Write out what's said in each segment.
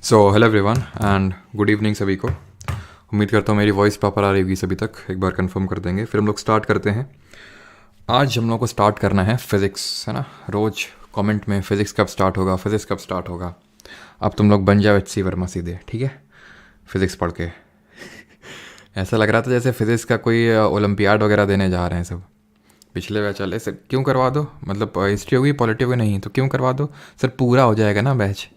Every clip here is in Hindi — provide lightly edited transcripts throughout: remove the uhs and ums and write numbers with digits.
So hello everyone and good evening सभी को। उम्मीद करता हूँ मेरी वॉइस प्रॉपर आ रही होगी सभी तक। एक बार कंफर्म कर देंगे फिर हम लोग स्टार्ट करते हैं। आज हम लोग को स्टार्ट करना है फिज़िक्स, है ना। रोज़ कमेंट में फिज़िक्स कब स्टार्ट होगा, फिज़िक्स कब स्टार्ट होगा। अब तुम लोग बन जाओ HC वर्मा सीधे, ठीक है, फिज़िक्स पढ़ के। ऐसा लग रहा था जैसे फिज़िक्स का कोई ओलंपियाड वगैरह देने जा रहे हैं सब। पिछले बैच वाले सर क्यों करवा दो, मतलब हिस्ट्री होगी पॉलिटी होगी नहीं तो क्यों करवा दो सर, पूरा हो जाएगा ना बैच।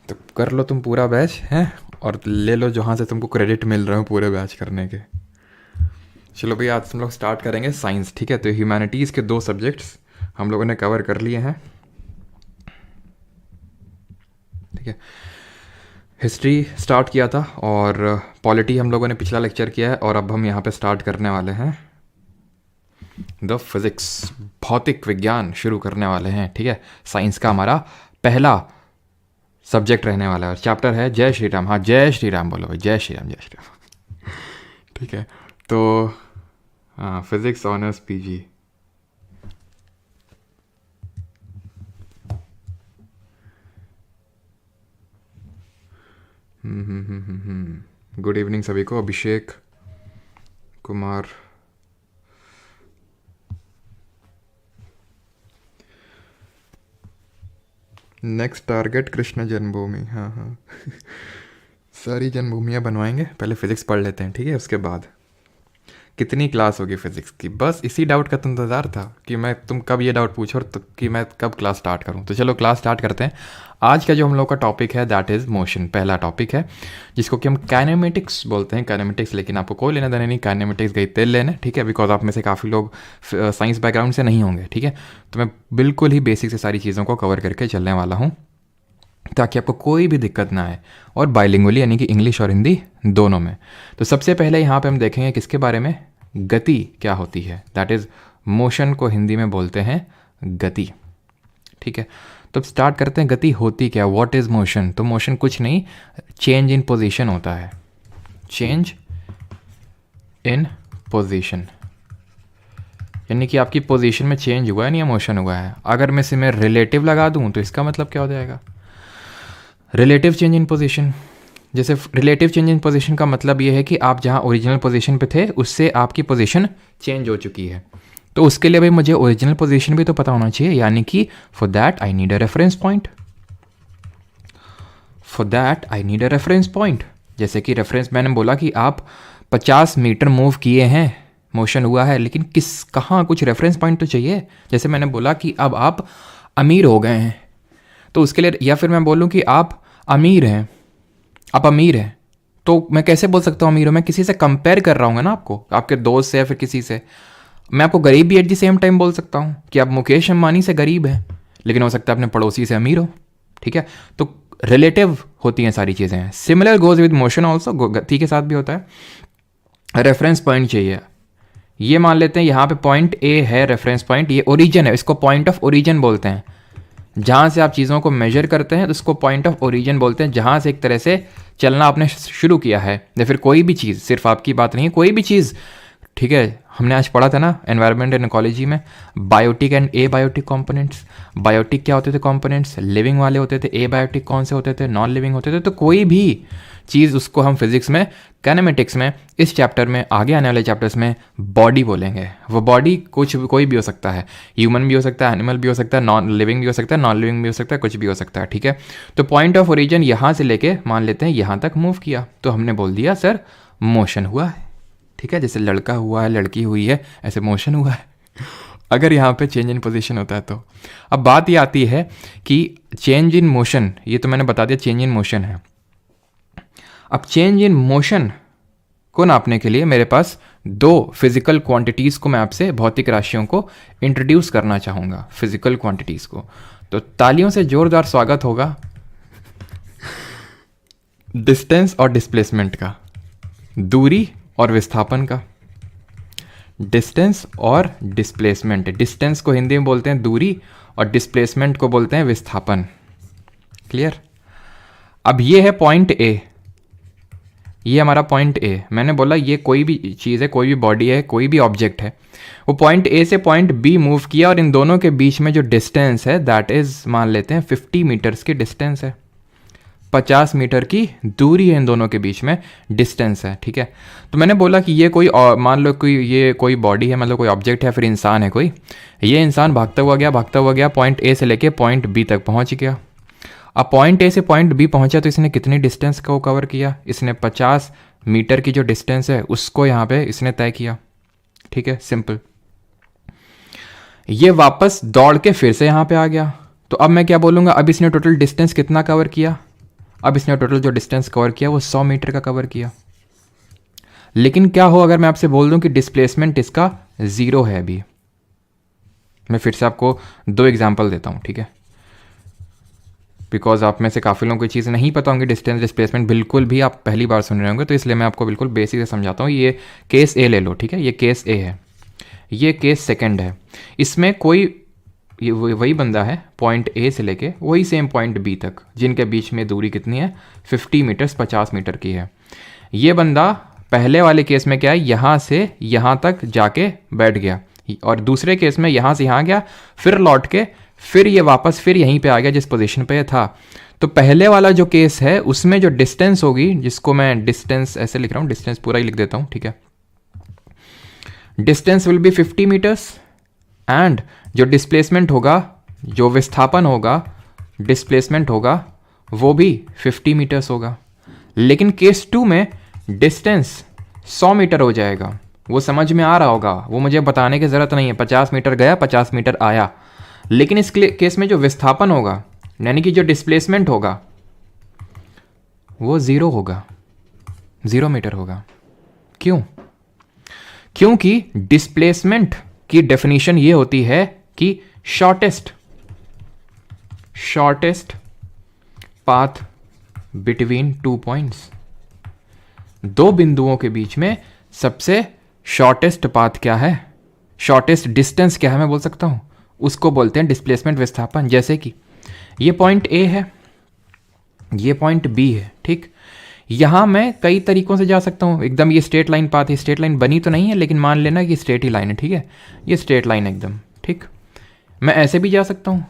तो कर लो तुम पूरा बैच हैं और ले लो जहाँ से तुमको क्रेडिट मिल रहा हो पूरे बैच करने के। चलो भैया आज हम लोग स्टार्ट करेंगे साइंस, ठीक है। तो ह्यूमैनिटीज़ के 2 सब्जेक्ट्स हम लोगों ने कवर कर लिए हैं, ठीक है। हिस्ट्री स्टार्ट किया था और पॉलिटी हम लोगों ने पिछला लेक्चर किया है और अब हम यहाँ पे स्टार्ट करने वाले हैं द फिज़िक्स, भौतिक विज्ञान शुरू करने वाले हैं, ठीक है। साइंस का हमारा पहला सब्जेक्ट रहने वाला है और चैप्टर है जय श्री राम। हाँ जय श्री राम बोलो भाई, जय श्री राम, जय श्री राम। ठीक है, तो हाँ physics honours PG। Good evening सभी को। अभिषेक कुमार, नेक्स्ट टारगेट कृष्ण जन्मभूमि। हाँ हाँ सारी जन्मभूमियाँ बनवाएंगे, पहले फिज़िक्स पढ़ लेते हैं, ठीक है। उसके बाद कितनी क्लास होगी फिज़िक्स की, बस इसी डाउट का तो इंतज़ार था कि मैं तुम कब ये डाउट पूछो और कि मैं कब क्लास स्टार्ट करूं। तो चलो क्लास स्टार्ट करते हैं। आज का जो हम लोग का टॉपिक है दैट इज़ मोशन, पहला टॉपिक है जिसको कि हम काइनेमेटिक्स बोलते हैं। काइनेमेटिक्स, लेकिन आपको कोई लेना देना नहीं, काइनेमेटिक्स गई तेल लेने, ठीक है, बिकॉज आप में से काफ़ी लोग साइंस बैकग्राउंड से नहीं होंगे, ठीक है। तो मैं बिल्कुल ही बेसिक से सारी चीज़ों को कवर करके चलने वाला हूँ ताकि आपको कोई भी दिक्कत ना आए, और बाइलिंगुअली यानी कि इंग्लिश और हिंदी दोनों में। तो सबसे पहले यहाँ पे हम देखेंगे किसके बारे में, गति क्या होती है, दैट इज़ मोशन को हिंदी में बोलते हैं गति, ठीक है। तो अब स्टार्ट करते हैं, गति होती क्या, व्हाट इज़ मोशन। तो मोशन कुछ नहीं, चेंज इन पोजीशन होता है, चेंज इन पोजीशन, यानी कि आपकी पोजीशन में चेंज हुआ है नहीं, मोशन हुआ है। अगर मैं इसे रिलेटिव लगा दूँ तो इसका मतलब क्या हो जाएगा, रिलेटिव चेंज इन पोजीशन। जैसे रिलेटिव चेंज इन पोजीशन का मतलब ये है कि आप जहाँ ओरिजिनल पोजीशन पे थे उससे आपकी पोजीशन चेंज हो चुकी है। तो उसके लिए भाई मुझे ओरिजिनल पोजीशन भी तो पता होना चाहिए, यानी कि for that I need a reference point, for that I need a reference point. जैसे कि रेफरेंस मैंने बोला कि आप 50 मीटर मूव किए हैं, मोशन हुआ है, लेकिन कहाँ कुछ रेफरेंस पॉइंट तो चाहिए। जैसे मैंने बोला कि अब आप अमीर हो गए हैं तो उसके लिए, या फिर मैं बोलूँ कि आप अमीर हैं, आप अमीर हैं, तो मैं कैसे बोल सकता हूँ अमीर हो, मैं किसी से कंपेयर कर रहा हूँ ना आपको, आपके दोस्त से या फिर किसी से। मैं आपको गरीब भी एट द सेम टाइम बोल सकता हूँ कि आप मुकेश अंबानी से गरीब हैं, लेकिन हो सकता है अपने पड़ोसी से अमीर हो, ठीक है। तो रिलेटिव होती हैं सारी चीज़ें। Similar goes with motion also, गति के साथ भी होता है। रेफरेंस पॉइंट चाहिए, ये मान लेते हैं यहाँ पे पॉइंट A है रेफरेंस पॉइंट, ये ओरिजिन है, इसको पॉइंट ऑफ ओरिजिन बोलते हैं। जहाँ से आप चीज़ों को मेजर करते हैं तो उसको पॉइंट ऑफ ओरिजिन बोलते हैं, जहाँ से एक तरह से चलना आपने शुरू किया है, या फिर कोई भी चीज़, सिर्फ आपकी बात नहीं, कोई भी चीज़, ठीक है। हमने आज पढ़ा था ना एनवायरनमेंट एंड इकोलॉजी में, biotic and abiotic components. Biotic क्या होते थे कंपोनेंट्स, लिविंग वाले होते थे। ए बायोटिक कौन से होते थे, नॉन लिविंग होते थे। तो कोई भी चीज़ उसको हम फिजिक्स में, काइनेमेटिक्स में, इस चैप्टर में, आगे आने वाले चैप्टर्स में बॉडी बोलेंगे। वो बॉडी कोई भी हो सकता है, ह्यूमन भी हो सकता है, एनिमल भी हो सकता है, नॉन लिविंग भी हो सकता है, नॉन लिविंग भी हो सकता है, कुछ भी हो सकता है, ठीक है। तो पॉइंट ऑफ ओरिजिन यहाँ से लेके मान लेते हैं यहाँ तक मूव किया, तो हमने बोल दिया सर मोशन हुआ है, ठीक है। जैसे लड़का हुआ है, लड़की हुई है, ऐसे मोशन हुआ है। अगर यहाँ पे चेंज इन पोजीशन होता है तो अब बात ये आती है कि चेंज इन मोशन, ये तो मैंने बता दिया चेंज इन मोशन है। अब चेंज इन मोशन को नापने के लिए मेरे पास 2 फिजिकल क्वांटिटीज़ को मैं आपसे, भौतिक राशियों को इंट्रोड्यूस करना चाहूँगा, फिजिकल क्वांटिटीज़ को। तो तालियों से जोरदार स्वागत होगा डिस्टेंस और डिस्प्लेसमेंट का, दूरी और विस्थापन का। डिस्टेंस और डिस्प्लेसमेंट, डिस्टेंस को हिंदी में बोलते हैं दूरी और डिस्प्लेसमेंट को बोलते हैं विस्थापन। क्लियर। अब ये है पॉइंट A, ये हमारा पॉइंट A। मैंने बोला ये कोई भी चीज़ है, कोई भी बॉडी है, कोई भी ऑब्जेक्ट है, वो पॉइंट A से पॉइंट B मूव किया और इन दोनों के बीच में जो डिस्टेंस है दैट इज मान लेते हैं 50 मीटर्स की डिस्टेंस है। 50 मीटर की दूरी है इन दोनों के बीच में, डिस्टेंस है, ठीक है। तो मैंने बोला कि ये कोई मान लो कोई ये कोई बॉडी है, मतलब कोई ऑब्जेक्ट है, फिर इंसान है कोई। ये इंसान भागता हुआ गया पॉइंट ए से लेके पॉइंट बी तक पहुंच गया। अब पॉइंट ए से पॉइंट बी पहुंचा तो इसने कितनी डिस्टेंस को कवर किया? इसने 50 मीटर की जो डिस्टेंस है उसको यहाँ पे इसने तय किया, ठीक है, सिंपल। ये वापस दौड़ के फिर से यहाँ पे आ गया, तो अब मैं क्या बोलूँगा, अब इसने टोटल डिस्टेंस कितना कवर किया? अब इसने टोटल जो डिस्टेंस कवर किया वो 100 मीटर का कवर किया। लेकिन क्या हो अगर मैं आपसे बोल दूं कि डिस्प्लेसमेंट इसका 0 है अभी? मैं फिर से आपको 2 एग्जाम्पल देता हूँ, ठीक है, बिकॉज आप में से काफ़ी लोगों को चीज़ नहीं पता होंगी, डिस्टेंस डिस्प्लेसमेंट बिल्कुल भी आप पहली बार सुन रहे होंगे, तो इसलिए मैं आपको बिल्कुल बेसिक से समझाता हूँ। ये केस ए ले लो, ठीक है, ये केस ए है, ये केस सेकंड है। इसमें कोई ये वही बंदा है पॉइंट ए से लेके वही सेम पॉइंट बी तक, जिनके बीच में दूरी कितनी है? 50 मीटर्स, 50 मीटर की है। ये बंदा पहले वाले केस में क्या है, यहाँ से यहाँ तक जाके बैठ गया, और दूसरे केस में यहाँ से यहाँ गया, फिर लौट के फिर ये वापस फिर यहीं पे आ गया जिस पोजीशन पे था। तो पहले वाला जो केस है उसमें जो डिस्टेंस होगी, जिसको मैं डिस्टेंस ऐसे लिख रहा हूँ, डिस्टेंस पूरा ही लिख देता हूँ, ठीक है, distance will be 50 metres and जो डिस्प्लेसमेंट होगा, जो विस्थापन होगा, डिस्प्लेसमेंट होगा, वो भी 50 मीटर्स होगा। लेकिन केस 2 में डिस्टेंस 100 मीटर हो जाएगा। वो समझ में आ रहा होगा, वो मुझे बताने की ज़रूरत नहीं है, 50 मीटर गया, 50 मीटर आया। लेकिन इस केस में जो विस्थापन होगा, यानी कि जो डिस्प्लेसमेंट होगा, वो 0 होगा, 0 मीटर होगा। क्यों? क्योंकि डिस्प्लेसमेंट की डेफिनेशन ये होती है कि शॉर्टेस्ट पाथ बिटवीन 2 पॉइंट्स, 2 बिंदुओं के बीच में सबसे शॉर्टेस्ट पाथ क्या है, शॉर्टेस्ट डिस्टेंस क्या है, मैं बोल सकता हूं, उसको बोलते हैं डिस्प्लेसमेंट, विस्थापन। जैसे कि ये पॉइंट ए है, ये पॉइंट बी है, ठीक। यहां मैं कई तरीकों से जा सकता हूं, एकदम ये स्ट्रेट लाइन पाथ है, स्ट्रेट लाइन बनी तो नहीं है लेकिन मान लेना कि स्ट्रेट ही लाइन है, ठीक है, ये स्ट्रेट लाइन एकदम, ठीक। मैं ऐसे भी जा सकता हूं,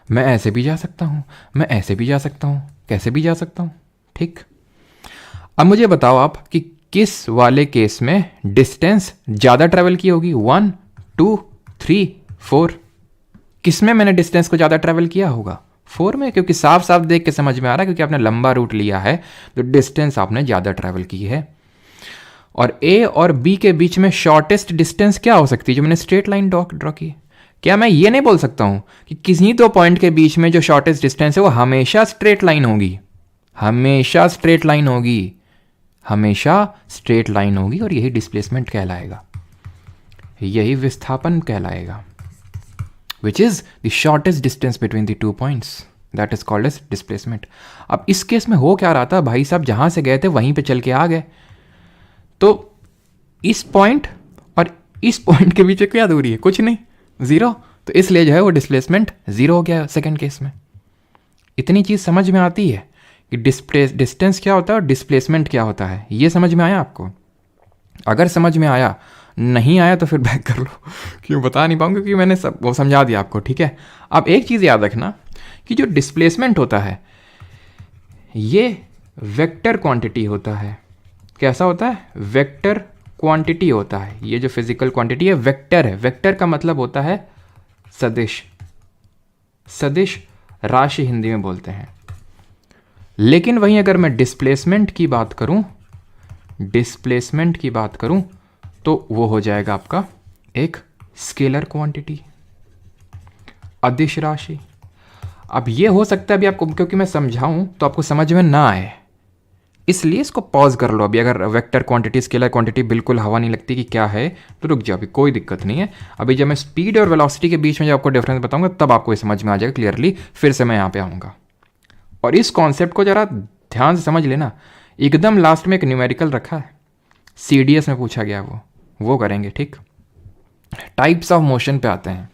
मैं ऐसे भी जा सकता हूं, मैं ऐसे भी जा सकता हूं, कैसे भी जा सकता हूं, ठीक। अब मुझे बताओ आप कि किस वाले केस में डिस्टेंस ज़्यादा ट्रैवल की होगी, 1, 2, 3, 4? किस में मैंने डिस्टेंस को ज़्यादा ट्रैवल किया होगा? 4 में, क्योंकि साफ साफ देख के समझ में आ रहा है, क्योंकि आपने लंबा रूट लिया है तो डिस्टेंस आपने ज़्यादा ट्रैवल की है। और ए और बी के बीच में शॉर्टेस्ट डिस्टेंस क्या हो सकती है, जो मैंने स्ट्रेट लाइन ड्रॉ की? क्या मैं ये नहीं बोल सकता हूं कि किसी 2 पॉइंट के बीच में जो शॉर्टेस्ट डिस्टेंस है वो हमेशा स्ट्रेट लाइन होगी, हमेशा स्ट्रेट लाइन होगी, हमेशा स्ट्रेट लाइन होगी, और यही डिस्प्लेसमेंट कहलाएगा, यही विस्थापन कहलाएगा, which is the shortest distance between the 2 points, that is called as displacement। अब इस केस में हो क्या रहा था, भाई साहब जहां से गए थे वहीं पे चल के आ गए, तो इस पॉइंट और इस पॉइंट के बीच क्या दूरी है, कुछ नहीं, 0, तो इसलिए जो है वो डिस्प्लेसमेंट 0 हो गया सेकंड केस में। इतनी चीज समझ में आती है कि डिस्टेंस क्या होता है और डिस्प्लेसमेंट क्या होता है, ये समझ में आया आपको? अगर समझ में आया, नहीं आया तो फिर बैक कर लो, क्यों बता नहीं पाऊंगा, क्योंकि मैंने सब वो समझा दिया आपको, ठीक है। अब एक चीज़ याद रखना कि जो डिस्प्लेसमेंट होता है ये वेक्टर क्वांटिटी होता है। कैसा होता है? वेक्टर क्वांटिटी होता है। ये जो फिजिकल क्वांटिटी है वेक्टर है। वेक्टर का मतलब होता है सदिश, सदिश राशि हिंदी में बोलते हैं। लेकिन वहीं अगर मैं डिस्प्लेसमेंट की बात करूं, डिस्प्लेसमेंट की बात करूं तो वो हो जाएगा आपका एक स्केलर क्वांटिटी, अदिश राशि। अब ये हो सकता है अभी आपको, क्योंकि मैं समझाऊं तो आपको समझ में ना आए, इसलिए इसको पॉज कर लो अभी। अगर वेक्टर क्वांटिटी स्केलर क्वांटिटी बिल्कुल हवा नहीं लगती कि क्या है तो रुक जाओ, अभी कोई दिक्कत नहीं है। अभी जब मैं स्पीड और वेलोसिटी के बीच में जब आपको डिफरेंस बताऊंगा तब आपको ये समझ में आ जाएगा क्लियरली। फिर से मैं यहाँ पे आऊँगा और इस कॉन्सेप्ट को जरा ध्यान से समझ लेना। एकदम लास्ट में एक न्यूमेरिकल रखा है, CDS में पूछा गया, वो करेंगे, ठीक। टाइप्स ऑफ मोशन पे आते हैं।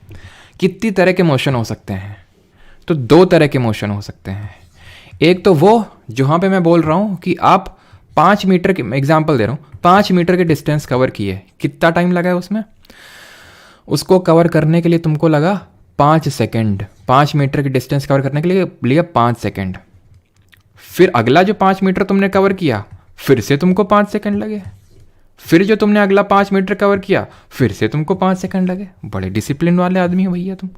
कितनी तरह के मोशन हो सकते हैं? तो 2 तरह के मोशन हो सकते हैं। एक तो वो जहाँ पे मैं बोल रहा हूँ कि आप 5 मीटर के, एग्जाम्पल दे रहा हूँ, 5 मीटर के डिस्टेंस कवर किए, कितना टाइम लगा है उसमें? उसको कवर करने के लिए तुमको लगा 5 सेकेंड। 5 मीटर की डिस्टेंस कवर करने के लिए लिया 5 सेकेंड। फिर अगला जो 5 मीटर तुमने कवर किया फिर से तुमको 5 सेकंड लगे, फिर जो तुमने अगला 5 मीटर कवर किया फिर से तुमको 5 सेकंड लगे। बड़े डिसिप्लिन वाले आदमी हो भैया तुम।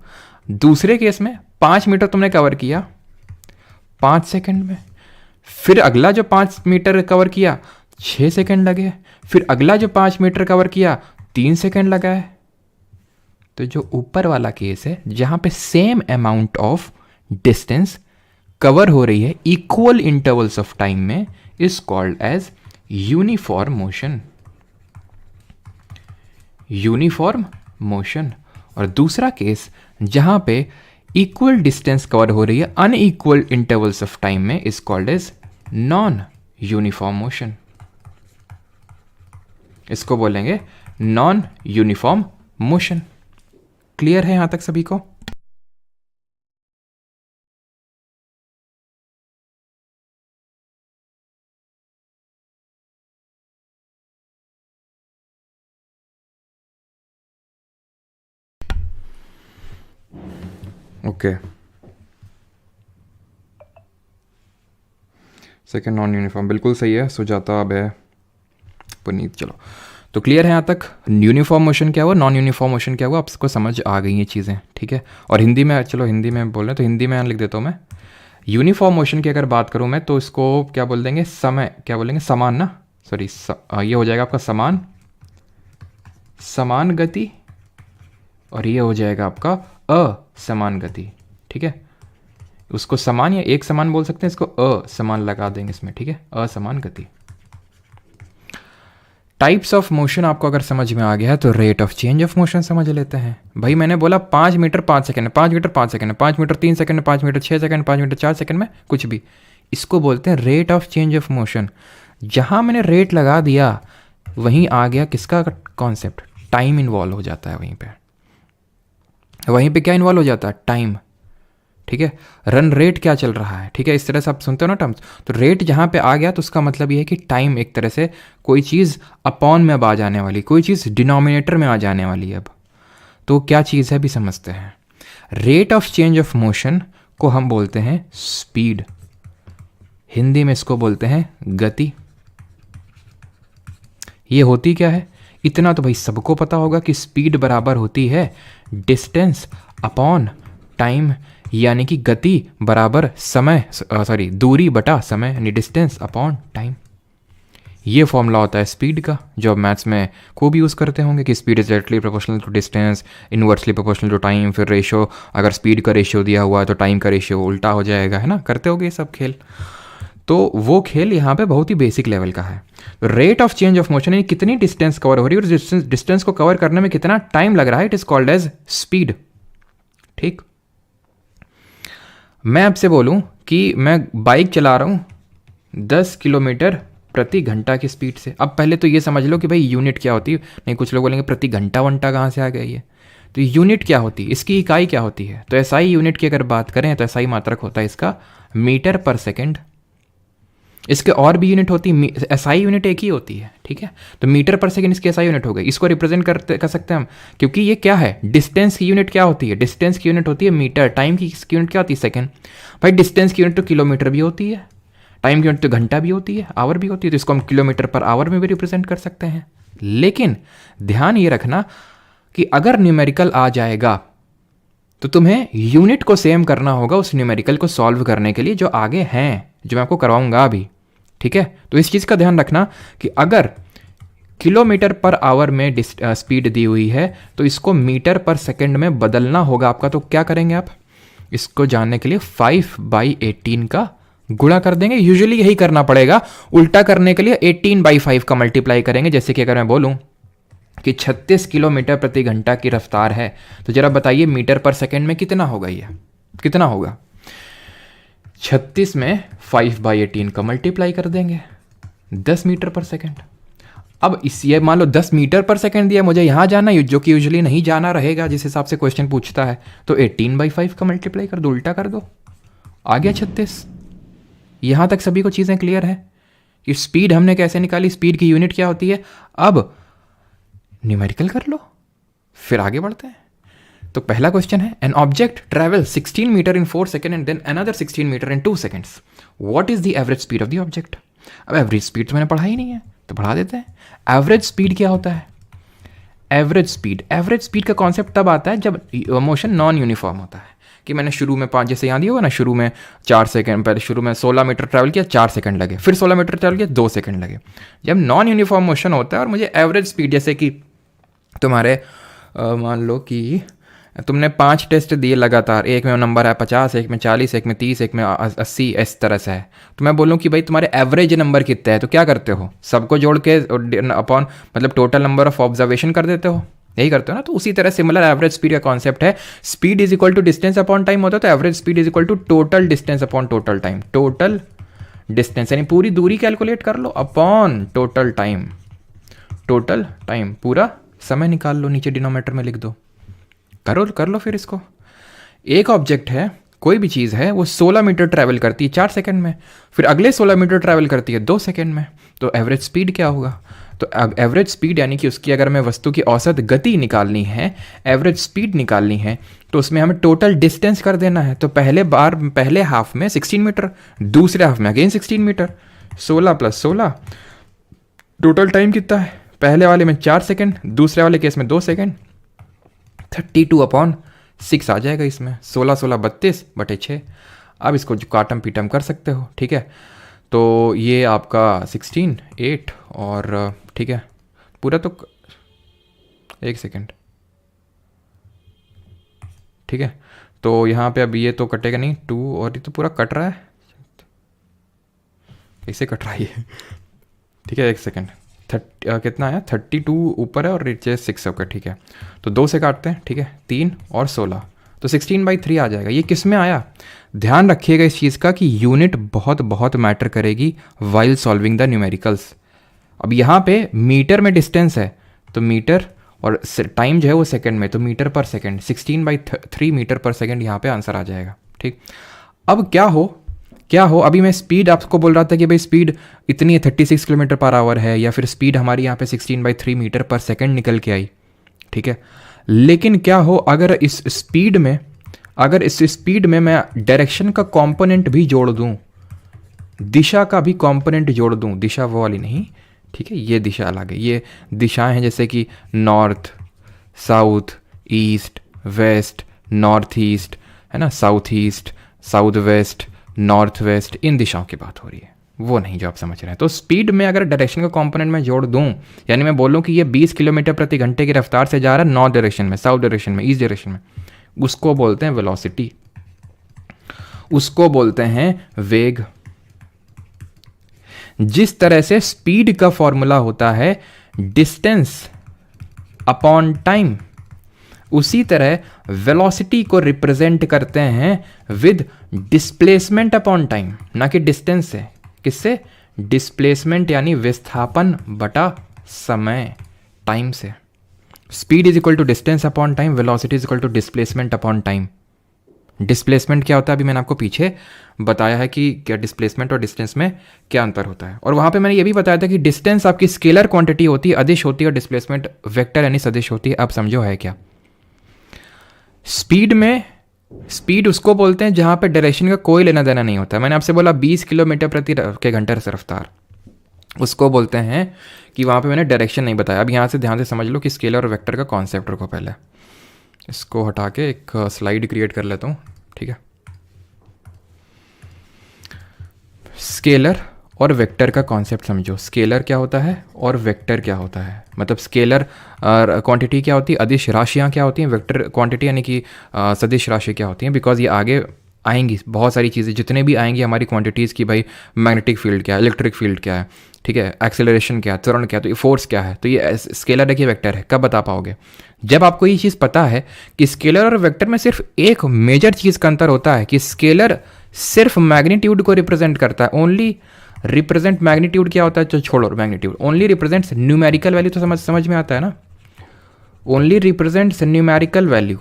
दूसरे केस में 5 मीटर तुमने कवर किया 5 सेकंड में, फिर अगला जो 5 मीटर कवर किया 6 सेकंड लगे, फिर अगला जो 5 मीटर कवर किया 3 सेकंड लगा है। तो जो ऊपर वाला केस है जहां पे same amount of distance cover हो रही है इक्वल इंटरवल्स ऑफ टाइम में is called as uniform motion. Uniform motion. और दूसरा केस जहां पे इक्वल डिस्टेंस कवर हो रही है अनइक्वल इंटरवल्स ऑफ टाइम में is called as non uniform motion. इसको बोलेंगे नॉन यूनिफॉर्म मोशन। क्लियर है यहां तक सभी को? ओके, सेकेंड नॉन यूनिफॉर्म बिल्कुल सही है। सुजाता अब है पुनीत। चलो, तो क्लियर है यहाँ तक यूनिफॉर्म मोशन क्या हुआ, नॉन यूनिफॉर्म मोशन क्या हुआ, आपको समझ आ गई ये चीज़ें, ठीक है। और हिंदी में, चलो हिंदी में बोल रहे हैं तो हिंदी में यहाँ लिख देता हूँ मैं। यूनिफॉर्म मोशन की अगर बात करूँ मैं तो इसको क्या बोल देंगे, समय क्या बोलेंगे, समान ना, सॉरी ये हो जाएगा आपका समान, समान गति, और ये हो जाएगा आपका असमान गति, ठीक है। उसको समान या एक समान बोल सकते हैं, इसको असमान लगा देंगे इसमें, ठीक है, असमान गति। टाइप्स ऑफ मोशन आपको अगर समझ में आ गया है तो rate of change of motion समझ लेते हैं। भाई मैंने बोला 5 metre 5 second, 5 metre 5 second, 5 metre 3 second, 5 metre 6 second, 5 metre 4 second में कुछ भी, इसको बोलते हैं rate of change of motion. जहां मैंने रेट लगा दिया वहीं आ गया किसका कॉन्सेप्ट, टाइम इन्वॉल्व हो जाता है वहीं पे क्या इन्वॉल्व हो जाता है, टाइम, ठीक है। रन रेट क्या चल रहा है, ठीक है, इस तरह से आप सुनते हो ना टर्म्स। तो रेट जहां पे आ गया तो उसका मतलब ये है कि टाइम, एक तरह से कोई चीज़ अपॉन में अब आ जाने वाली, कोई चीज़ डिनोमिनेटर में आ जाने वाली है अब। तो क्या चीज़ है भी समझते हैं। Rate of change of motion को हम बोलते हैं स्पीड, हिंदी में इसको बोलते हैं गति। ये होती क्या है, इतना तो भाई सबको पता होगा कि स्पीड बराबर होती है डिस्टेंस अपॉन टाइम, यानी कि गति बराबर समय, सॉरी दूरी बटा समय, यानी डिस्टेंस अपॉन टाइम। ये फॉर्मूला होता है स्पीड का, जो आप मैथ्स में खूब यूज़ करते होंगे कि speed is directly proportional to distance, inversely proportional to time, फिर रेशियो, अगर स्पीड का रेशियो दिया हुआ है तो टाइम का रेशियो उल्टा हो जाएगा, है ना, करते होगे ये सब खेल। तो वो खेल यहाँ पे बहुत ही बेसिक लेवल का है। Rate of change of motion यानी कितनी डिस्टेंस कवर हो रही है और डिस्टेंस को कवर करने में कितना टाइम लग रहा है, it is called as speed, ठीक। मैं आपसे बोलूं कि मैं बाइक चला रहा हूं 10 किलोमीटर प्रति घंटा की स्पीड से। अब पहले तो ये समझ लो कि भाई यूनिट क्या होती है, नहीं कुछ लोग बोलेंगे प्रति घंटा वंटा कहाँ से आ गया ये, तो यूनिट क्या होती है, इसकी इकाई क्या होती है। तो एसआई यूनिट की अगर बात करें तो एसआई मात्रक होता है इसका मीटर पर सेकेंड। इसके और भी यूनिट होती है, एसआई यूनिट एक ही होती है, ठीक है। तो मीटर पर सेकंड इसकी एसआई यूनिट हो गई। इसको रिप्रेजेंट कर सकते हैं हम, क्योंकि ये क्या है, डिस्टेंस की यूनिट क्या होती है, डिस्टेंस की यूनिट होती है मीटर, टाइम की यूनिट क्या होती है, सेकंड। भाई डिस्टेंस की यूनिट तो किलोमीटर भी होती है, टाइम की यूनिट तो घंटा भी होती है, आवर भी होती है, तो इसको हम किलोमीटर पर आवर में भी रिप्रेजेंट कर सकते हैं। लेकिन ध्यान ये रखना कि अगर न्यूमेरिकल आ जाएगा तो तुम्हें यूनिट को सेम करना होगा उस न्यूमेरिकल को सॉल्व करने के लिए जो आगे हैं, जो मैं आपको करवाऊंगा अभी, ठीक है। तो इस चीज़ का ध्यान रखना कि अगर किलोमीटर पर आवर में स्पीड दी हुई है तो इसको मीटर पर सेकंड में बदलना होगा आपका। तो क्या करेंगे आप, इसको जानने के लिए 5/18 का गुणा कर देंगे। यूजुअली यही करना पड़ेगा, उल्टा करने के लिए 18/5 का मल्टीप्लाई करेंगे। जैसे कि अगर मैं बोलूं कि 36 किलोमीटर प्रति घंटा की रफ्तार है, तो जरा बताइए मीटर पर सेकंड में कितना होगा, ये कितना होगा। 36 में 5/18 का मल्टीप्लाई कर देंगे, 10 मीटर पर सेकंड। अब इस ये मान लो 10 मीटर पर सेकंड दिया, मुझे यहाँ जाना है जो कि यूजुअली नहीं जाना रहेगा जिस हिसाब से क्वेश्चन पूछता है, तो 18/5 का मल्टीप्लाई कर दो, उल्टा कर दो, आ गया 36। यहाँ तक सभी को चीज़ें क्लियर है कि स्पीड हमने कैसे निकाली, स्पीड की यूनिट क्या होती है। अब न्यूमेरिकल कर लो, फिर आगे बढ़ते हैं। तो पहला क्वेश्चन है, an object travel 16 metre in 4 second and then another 16 metre in 2 seconds, what is the average speed of the object. अब एवरेज स्पीड तो मैंने पढ़ा ही नहीं है, तो पढ़ा देते हैं। एवरेज स्पीड क्या होता है? एवरेज स्पीड का कॉन्सेप्ट तब आता है जब मोशन नॉन यूनिफॉर्म होता है, कि मैंने शुरू में 5, जैसे यहाँ दिया होगा ना, शुरू में 4 सेकंड, पहले शुरू में 16 मीटर ट्रैवल किया 4 सेकंड लगे, फिर 16 मीटर ट्रैवल किया 2 सेकंड लगे। जब नॉन यूनिफॉर्म मोशन होता है और मुझे एवरेज स्पीड, जैसे कि तुम्हारे मान लो कि तुमने 5 टेस्ट दिए लगातार, एक में नंबर है 50, एक में 40, एक में 30, एक में 80, इस तरह से है, तो मैं बोलूँ कि भाई तुम्हारे एवरेज नंबर कितने हैं, तो क्या करते हो, सबको जोड़ के अपॉन मतलब टोटल नंबर ऑफ ऑब्जर्वेशन कर देते हो, यही करते हो ना। तो उसी तरह सिमिलर एवरेज स्पीड का कॉन्सेप्ट है, speed is equal to distance upon time होता है, तो average speed is equal to total distance upon total time. Total distance यानी पूरी दूरी कैलकुलेट कर लो upon total time, total time पूरा समय निकाल लो, नीचे डिनोमिनेटर में लिख दो, कर लो फिर इसको। एक ऑब्जेक्ट है, कोई भी चीज़ है, वो 16 मीटर ट्रैवल करती है 4 सेकंड में, फिर अगले 16 मीटर ट्रैवल करती है 2 सेकंड में, तो एवरेज स्पीड क्या होगा? तो एवरेज स्पीड यानी कि उसकी अगर हमें वस्तु की औसत गति निकालनी है, एवरेज स्पीड निकालनी है, तो उसमें हमें टोटल डिस्टेंस कर देना है। तो पहले हाफ में 16 मीटर, दूसरे हाफ में अगेन 16 मीटर, 16 + 16, टोटल टाइम कितना है? पहले वाले में 4 सेकंड, दूसरे वाले केस में 2 सेकंड, 32/6 आ जाएगा इसमें, 16 16 32/6। अब इसको जो काटम पीटम कर सकते हो, ठीक है। तो ये आपका 16, 8 और ठीक है पूरा, तो 1 सेकेंड, ठीक है। तो यहाँ पे अब ये तो कटेगा नहीं 2, और ये तो पूरा कट रहा है, कैसे कट रहा है ये, ठीक है। 1 सेकेंड, कितना है 32 ऊपर है और नीचे 6, ओके ठीक है। तो 2 से काटते हैं, ठीक है, 3 और 16, तो 16/3 आ जाएगा। ये किस में आया? ध्यान रखिएगा इस चीज़ का कि यूनिट बहुत बहुत मैटर करेगी वाइल सॉल्विंग द न्यूमेरिकल्स। अब यहाँ पे मीटर में डिस्टेंस है, तो मीटर, और टाइम जो है वो सेकंड में, तो मीटर पर सेकंड, 16/3 मीटर पर सेकंड यहाँ पे आंसर आ जाएगा, ठीक। अब क्या हो अभी मैं स्पीड आपको बोल रहा था कि भाई स्पीड इतनी है 36 km/h है, या फिर स्पीड हमारी यहाँ पे 16/3 मीटर पर सेकंड निकल के आई, ठीक है। लेकिन क्या हो अगर इस स्पीड में मैं डायरेक्शन का कंपोनेंट भी जोड़ दूं, दिशा का भी कंपोनेंट जोड़ दूं, दिशा वो वाली नहीं, ठीक है, ये दिशा अलग है, ये दिशाएं हैं जैसे कि north, south, east, west, north east, है ना, south east, south west, north west, इन दिशाओं की बात हो रही है, वो नहीं जो आप समझ रहे हैं। तो स्पीड में अगर डायरेक्शन का कंपोनेंट में जोड़ दूं, यानी मैं बोलूं कि ये 20 किलोमीटर प्रति घंटे की रफ्तार से जा रहा है नॉर्थ डायरेक्शन में, साउथ डायरेक्शन में, ईस्ट डायरेक्शन में, उसको बोलते हैं वेलोसिटी, उसको बोलते हैं वेग। जिस तरह से स्पीड का फॉर्मूला होता है डिस्टेंस अपॉन टाइम, उसी तरह वेलोसिटी को रिप्रेजेंट करते हैं विद डिस्प्लेसमेंट अपॉन टाइम, ना कि डिस्टेंस से, किससे? डिस्प्लेसमेंट यानी विस्थापन बटा समय, टाइम से। Speed is equal to distance upon time, velocity is equal to displacement upon time. Displacement क्या होता है अभी मैंने आपको पीछे बताया है कि क्या डिस्प्लेसमेंट और डिस्टेंस में क्या अंतर होता है, और वहां पे मैंने ये भी बताया था कि डिस्टेंस आपकी स्केलर क्वांटिटी होती है, अदिश होती है, और डिस्प्लेसमेंट वेक्टर यानी सदिश होती है। अब समझो है क्या? स्पीड उसको बोलते हैं जहां पे डायरेक्शन का कोई लेना देना नहीं होता है। मैंने आपसे बोला 20 किलोमीटर प्रति घंटे से रफ्तार, उसको बोलते हैं कि वहां पे मैंने डायरेक्शन नहीं बताया। अब यहां से ध्यान से समझ लो कि स्केलर और वेक्टर का कॉन्सेप्ट रखो। पहले इसको हटा के एक स्लाइड क्रिएट कर लेता हूं, ठीक है। स्केलर और वेक्टर का कॉन्सेप्ट समझो। स्केलर क्या होता है और वेक्टर क्या होता है, मतलब स्केलर क्वांटिटी क्या होती है, अदिश राशियाँ क्या होती हैं, वेक्टर क्वांटिटी यानी कि सदिश राशि क्या होती हैं। बिकॉज ये आगे आएंगी बहुत सारी चीज़ें, जितने भी आएंगी हमारी क्वांटिटीज़ की, भाई मैग्नेटिक फील्ड क्या है, इलेक्ट्रिक फील्ड क्या है, ठीक है, एक्सेलरेशन क्या है, त्वरण क्या है, तो ये फोर्स क्या है, तो ये स्केलर है कि वेक्टर है, कब बता पाओगे? जब आपको ये चीज़ पता है कि स्केलर और वेक्टर में सिर्फ एक मेजर चीज़ का अंतर होता है कि स्केलर सिर्फ मैग्नीट्यूड को रिप्रेजेंट करता है, ओनली रिप्रेजेंट मैग्नीट्यूड क्या होता है, तो छोड़ो magnitude, only represents numerical value, तो समझ में आता है ना, ओनली रिप्रेजेंट्स न्यूमेरिकल वैल्यू।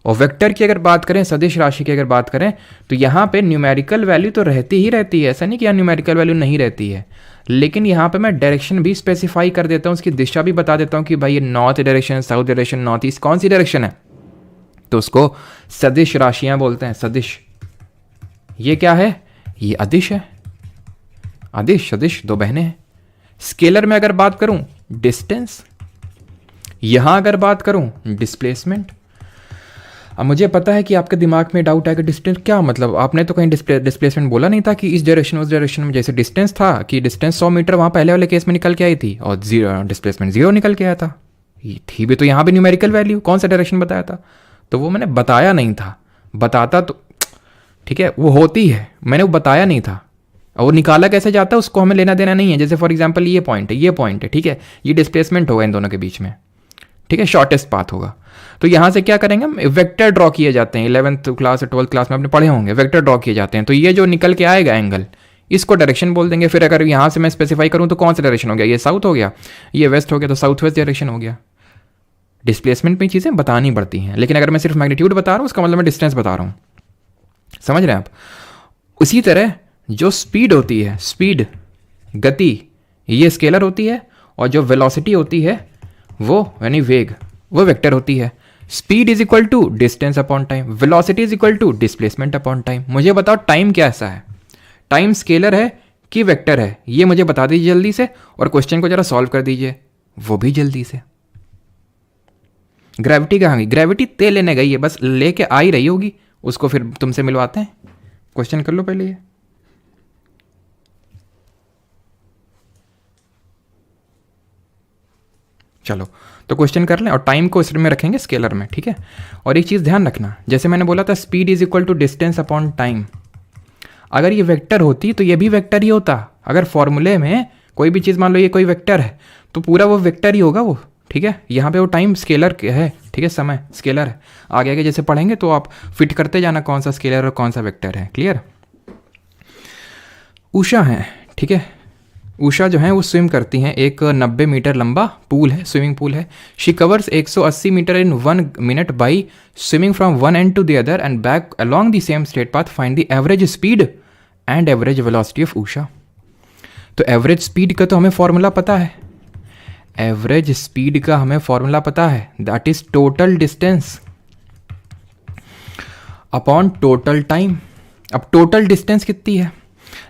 और वेक्टर की अगर बात करें, सदिश राशि की अगर बात करें, तो यहाँ पे न्यूमेरिकल वैल्यू तो रहती ही रहती है, ऐसा नहीं कि यहाँ न्यूमेरिकल वैल्यू नहीं रहती है, लेकिन यहाँ पे मैं डायरेक्शन भी स्पेसिफाई कर देता हूँ, उसकी दिशा भी बता देता हूँ कि भाई ये north direction, south direction, north east, कौन सी डायरेक्शन है, तो उसको सदिश राशियां बोलते हैं, सदिश। ये क्या है? ये अदिश है। अदिश सदिश दो बहनें हैं। स्केलर में अगर बात करूं डिस्टेंस, यहां अगर बात करूं डिस्प्लेसमेंट। अब मुझे पता है कि आपके दिमाग में डाउट है कि डिस्टेंस क्या मतलब, आपने तो कहीं डिस्प्लेसमेंट बोला नहीं था कि इस डायरेक्शन उस डायरेक्शन में। जैसे डिस्टेंस था कि डिस्टेंस 100 मीटर वहाँ पहले वाले केस में निकल के आई थी और डिस्प्लेसमेंट 0 निकल के आया था। ये थी भी तो यहाँ भी न्यूमेरिकल वैल्यू, कौन सा डायरेक्शन बताया था? तो वो मैंने बताया नहीं था, बताता तो ठीक है वो होती है, मैंने वो बताया नहीं था। और वो निकाला कैसे जाता है उसको हमें लेना देना नहीं है। जैसे फॉर एग्जाम्पल ये पॉइंट है, ये पॉइंट है, ठीक है, ये डिस्प्लेसमेंट होगा इन दोनों के बीच में, ठीक है, शॉर्टेस्ट पाथ होगा। तो यहाँ से क्या करेंगे हम, वेक्टर ड्रॉ किए जाते हैं। 11th क्लास और 12th क्लास में आपने पढ़े होंगे, वेक्टर ड्रॉ किए जाते हैं। तो ये जो निकल के आएगा एंगल, इसको डायरेक्शन बोल देंगे। फिर अगर यहाँ से मैं स्पेसिफाई करूँ तो कौन सा डायरेक्शन हो गया, ये साउथ हो गया, ये वेस्ट हो गया, तो साउथ वेस्ट डायरेक्शन हो गया। डिस्प्लेसमेंट में चीज़ें बतानी पड़ती हैं, लेकिन अगर मैं सिर्फ मैग्नीट्यूड बता रहा हूँ उसका मतलब मैं डिस्टेंस बता रहा हूँ। समझ रहे हैं आप? उसी तरह जो स्पीड होती है, स्पीड गति, ये स्केलर होती है, और जो वेलोसिटी होती है वो यानी वेग, वो वेक्टर होती है। Speed is equal to distance upon time, velocity is equal to displacement upon time. मुझे बताओ टाइम क्या ऐसा है, टाइम स्केलर है कि वेक्टर है, ये मुझे बता दीजिए जल्दी से, और क्वेश्चन को जरा सॉल्व कर दीजिए वो भी जल्दी से। ग्रेविटी कहाँ गई? ग्रेविटी तेल लेने गई है, बस लेके आ ही रही होगी, उसको फिर तुमसे मिलवाते हैं। क्वेश्चन कर लो पहले ये। चलो तो क्वेश्चन कर लें, और टाइम को इस में रखेंगे स्केलर में, ठीक है। और एक चीज़ ध्यान रखना, जैसे मैंने बोला था speed is equal to distance upon time, अगर ये वेक्टर होती तो ये भी वेक्टर ही होता। अगर फॉर्मूले में कोई भी चीज़ मान लो ये कोई वेक्टर है तो पूरा वो वेक्टर ही होगा वो, ठीक है। यहाँ पे वो टाइम स्केलर है, ठीक है, समय स्केलर है। आगे आगे जैसे पढ़ेंगे तो आप फिट करते जाना कौन सा स्केलर और कौन सा वेक्टर है, क्लियर। उषा है, ठीक है, उषा जो है वो स्विम करती हैं, एक 90 मीटर लंबा पूल है, स्विमिंग पूल है। She covers 180 metre in 1 minute by swimming from one end to the other end back along the same straight path. Find the average speed and average velocity of Usha. तो एवरेज स्पीड का तो हमें फॉर्मूला पता है, एवरेज स्पीड का हमें फॉर्मूला पता है, that is total distance upon total time. अब टोटल डिस्टेंस कितनी है?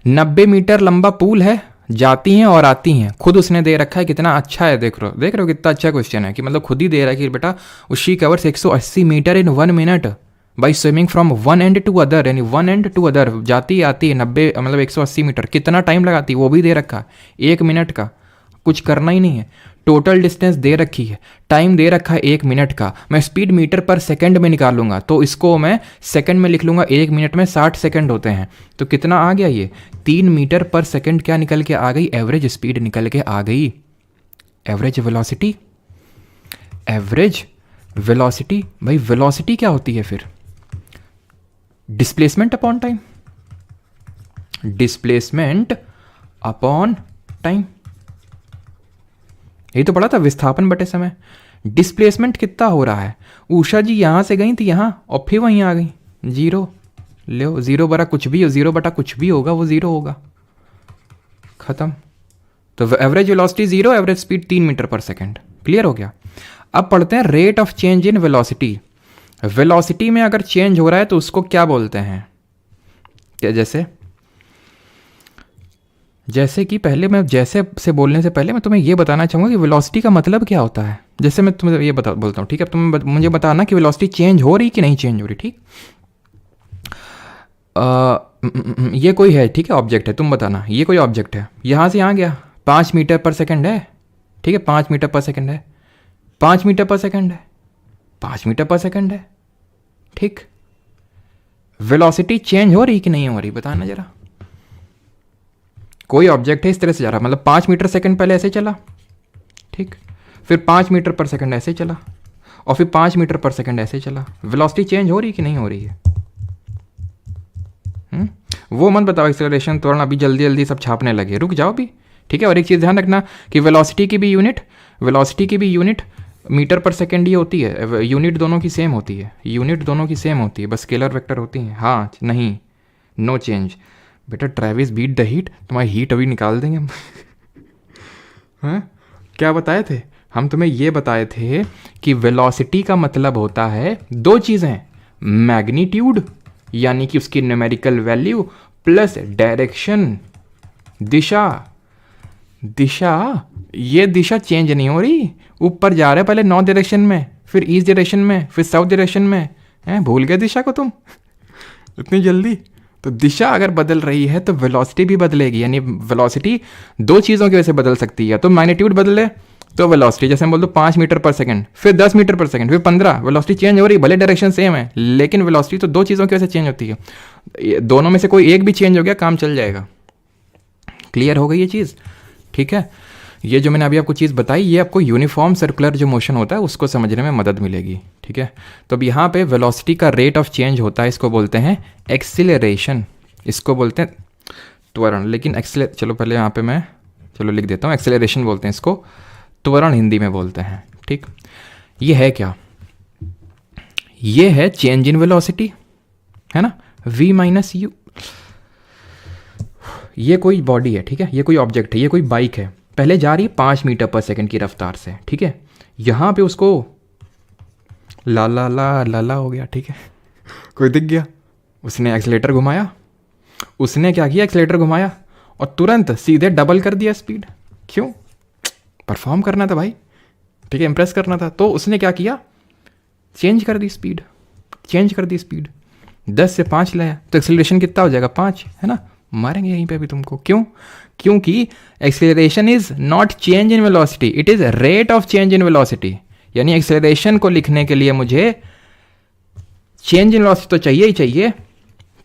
90 मीटर लंबा पूल है, जाती हैं और आती हैं, खुद उसने दे रखा है। कितना अच्छा है, देख रहे हो कितना अच्छा क्वेश्चन है कि मतलब खुद ही दे रहा है कि बेटा she covers 180 metre in 1 minute by swimming from one end to other, यानी वन एंड टू अदर जाती आती है 90 मतलब 180 मीटर। कितना टाइम लगाती है वो भी दे रखा है, 1 मिनट का, कुछ करना ही नहीं है। टोटल डिस्टेंस दे रखी है, टाइम दे रखा है 1 मिनट का। मैं स्पीड मीटर पर सेकंड में निकालूंगा तो इसको मैं सेकंड में लिख लूंगा, 1 मिनट में 60 सेकंड होते हैं। तो कितना आ गया ये 3 मीटर पर सेकंड क्या निकल के आ गई? एवरेज स्पीड निकल के आ गई। एवरेज वेलोसिटी, एवरेज वेलोसिटी, भाई वेलोसिटी क्या होती है फिर? Displacement upon time, displacement upon time. यही तो पढ़ा था, विस्थापन बटे समय। डिस्प्लेसमेंट कितना हो रहा है? उषा जी यहां से गई थी यहां और फिर वहीं आ गई, 0 लो, 0 बटा कुछ भी हो, 0 बटा कुछ भी होगा वो 0 होगा, खत्म। तो average velocity 0, average speed 3 metre पर सेकंड, क्लियर हो गया। अब पढ़ते हैं rate of change in velocity. Velocity में अगर चेंज हो रहा है तो उसको क्या बोलते हैं? क्या जैसे कि पहले मैं जैसे से बोलने से पहले मैं तुम्हें ये बताना चाहूँगा कि वेलोसिटी का मतलब क्या होता है। जैसे मैं तुम्हें ये बोलता हूँ, ठीक है, तुम मुझे बताना कि वेलोसिटी चेंज हो रही कि नहीं चेंज हो रही, ठीक। ये कोई है, ठीक है, ऑब्जेक्ट है, तुम बताना ये कोई ऑब्जेक्ट है, यहाँ से यहाँ गया, 5 मीटर पर सेकंड है, ठीक है, 5 मीटर पर सेकंड है, 5 मीटर पर सेकंड है, 5 मीटर पर सेकंड है, ठीक। वेलोसिटी चेंज हो रही कि नहीं हो रही, बताना जरा। कोई ऑब्जेक्ट है इस तरह से जा रहा, मतलब 5 मीटर सेकंड पहले ऐसे चला, ठीक, फिर 5 मीटर पर सेकंड ऐसे चला, और फिर 5 मीटर पर सेकंड ऐसे चला। वेलोसिटी चेंज हो रही कि नहीं हो रही है? वो मत बताओ एक्सेलरेशन त्वरण, अभी जल्दी जल्दी सब छापने लगे, रुक जाओ भी, ठीक है। और एक चीज़ ध्यान रखना कि वेलोसिटी की भी यूनिट मीटर पर सेकंड ही होती है। यूनिट दोनों की सेम होती है, यूनिट दोनों की सेम होती है, बस स्केलर वेक्टर होती हैं। हाँ, नहीं, नो चेंज बेटा। ट्रेविस बीट द हीट, तुम्हारी हीट अभी निकाल देंगे हम। हाँ, क्या बताए थे? हम तुम्हें ये बताए थे कि वेलोसिटी का मतलब होता है दो चीज़ें, मैग्नीट्यूड यानी कि उसकी न्यूमेरिकल वैल्यू प्लस डायरेक्शन, दिशा। दिशा, ये दिशा चेंज नहीं हो रही, ऊपर जा रहे पहले नॉर्थ डायरेक्शन में, फिर ईस्ट डायरेक्शन में, फिर साउथ डायरेक्शन में। हैं, भूल गए दिशा को तुम इतनी जल्दी? तो दिशा अगर बदल रही है तो वेलोसिटी भी बदलेगी। यानी वेलोसिटी दो चीज़ों की वजह से बदल सकती है, तो मैग्नीट्यूड बदले तो वेलोसिटी, जैसे हम बोल दो 5 मीटर पर सेकंड, फिर 10 मीटर पर सेकंड, फिर 15, वेलोसिटी चेंज हो रही, भले डायरेक्शन सेम है लेकिन वेलोसिटी तो दो चीज़ों की वजह से चेंज होती है। दोनों में से कोई एक भी चेंज हो गया, काम चल जाएगा। क्लियर हो गई ये चीज़? ठीक है, ये जो मैंने अभी आपको चीज़ बताई, ये आपको यूनिफॉर्म सर्कुलर जो मोशन होता है उसको समझने में मदद मिलेगी। ठीक है, तो अब यहाँ पे वेलोसिटी का रेट ऑफ चेंज होता है, इसको बोलते हैं एक्सीलरेशन, इसको बोलते हैं त्वरण। लेकिन चलो पहले यहाँ पे मैं लिख देता हूँ, एक्सीलरेशन बोलते हैं इसको, त्वरण हिंदी में बोलते हैं। ठीक, ये है क्या? ये है चेंज इन वेलोसिटी, है ना, v माइनस यू। ये कोई बॉडी है, ठीक है, ये कोई ऑब्जेक्ट है, ये कोई बाइक है, पहले जा रही है 5 मीटर पर सेकंड की रफ्तार से। ठीक है, यहाँ पे उसको ला हो गया। ठीक है, कोई दिख गया, उसने एक्सीलेटर घुमाया, उसने क्या किया, एक्सीलेटर घुमाया और तुरंत सीधे डबल कर दिया स्पीड। क्यों? परफॉर्म करना था भाई, ठीक है, इंप्रेस करना था। तो उसने क्या किया, चेंज कर दी स्पीड, 10 से 5 लाया, तो एक्सीलरेशन कितना हो जाएगा, 5, है ना। मारेंगे यहीं पे अभी तुमको। क्यों? क्योंकि acceleration is not change in velocity, it is rate of change in velocity. यानी एक्सीलरेशन को लिखने के लिए मुझे चेंज इन वेलोसिटी तो चाहिए ही चाहिए।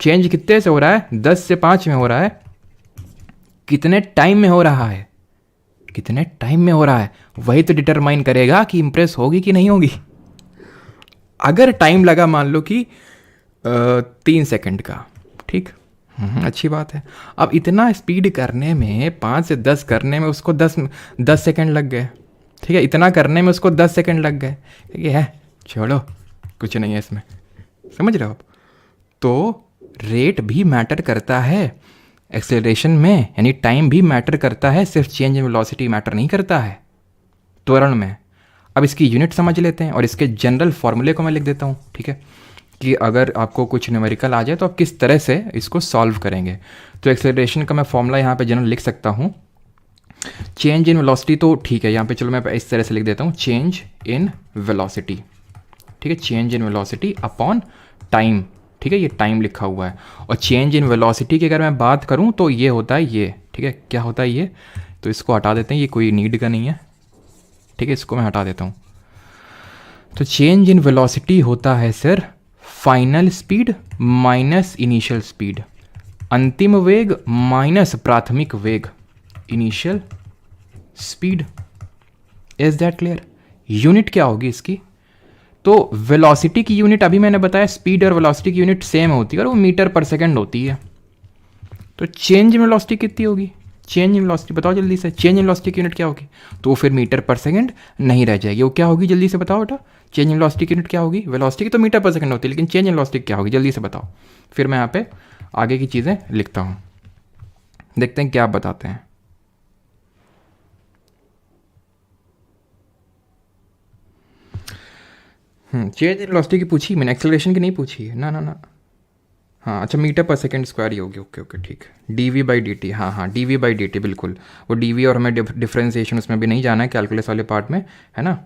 चेंज कितने से हो रहा है, 10 से 5 में हो रहा है, कितने टाइम में हो रहा है, वही तो डिटरमाइन करेगा कि इंप्रेस होगी कि नहीं होगी। अगर टाइम लगा मान लो कि 3 सेकंड का, ठीक, अच्छी बात है। अब इतना स्पीड करने में, 5 से 10 करने में उसको 10 सेकंड लग गए, ठीक है, इतना करने में उसको 10 सेकंड लग गए। ठीक है, छोड़ो, कुछ नहीं है इसमें, समझ रहे हो आप? तो रेट भी मैटर करता है एक्सेलरेशन में, यानी टाइम भी मैटर करता है, सिर्फ चेंज इन वेलोसिटी मैटर नहीं करता है त्वरण में। अब इसकी यूनिट समझ लेते हैं और इसके जनरल फॉर्मूले को मैं लिख देता हूँ। ठीक है, कि अगर आपको कुछ न्यूमेरिकल आ जाए तो आप किस तरह से इसको सॉल्व करेंगे। तो एक्सेलरेशन का मैं फॉर्मूला यहाँ पे जनरल लिख सकता हूँ। चेंज इन वेलोसिटी तो ठीक है, यहाँ पे चलो मैं इस तरह से लिख देता हूँ, चेंज इन वेलोसिटी। ठीक है, change in velocity upon time. ठीक है, ये टाइम लिखा हुआ है। और चेंज इन वेलोसिटी की अगर मैं बात करूँ तो ये होता है ये, ठीक है, क्या होता है ये, तो इसको हटा देते हैं, ये कोई नीड का नहीं है। ठीक है, इसको मैं हटा देता हूँ। तो चेंज इन वेलोसिटी होता है sir final speed minus initial speed, अंतिम वेग माइनस प्राथमिक वेग, initial speed. Is that clear? Unit क्या होगी इसकी? तो वेलोसिटी की यूनिट अभी मैंने बताया, स्पीड और वेलोसिटी की यूनिट सेम होती है और वो मीटर पर सेकंड होती है। तो चेंज इन वेलोसिटी कितनी होगी? चेंज इन वेलोसिटी बताओ जल्दी से, चेंज इन वेलोसिटी की यूनिट क्या होगी? तो फिर मीटर पर सेकंड नहीं रह जाएगी, वो क्या होगी जल्दी से बताओ बेटा। चेंज इन वेलोसिटी की यूनिट क्या होगी? वेलोसिटी की तो मीटर पर सेकंड होती है, लेकिन चेंज इन वेलोसिटी क्या होगी जल्दी से बताओ। फिर मैं यहाँ पे आगे की चीज़ें लिखता हूँ, देखते हैं क्या आप बताते हैं। चेंज इन वेलोसिटी की पूछी मैंने, एक्सेलरेशन की नहीं पूछी है। ना हाँ, अच्छा, मीटर पर सेकंड स्क्वायर ही होगी। ओके ठीक, dv/dt, हाँ dv/dt, बिल्कुल। वो dv और हमें डिफ्रेंसिएशन उसमें भी नहीं जाना है कैलकुलस वाले पार्ट में, है ना।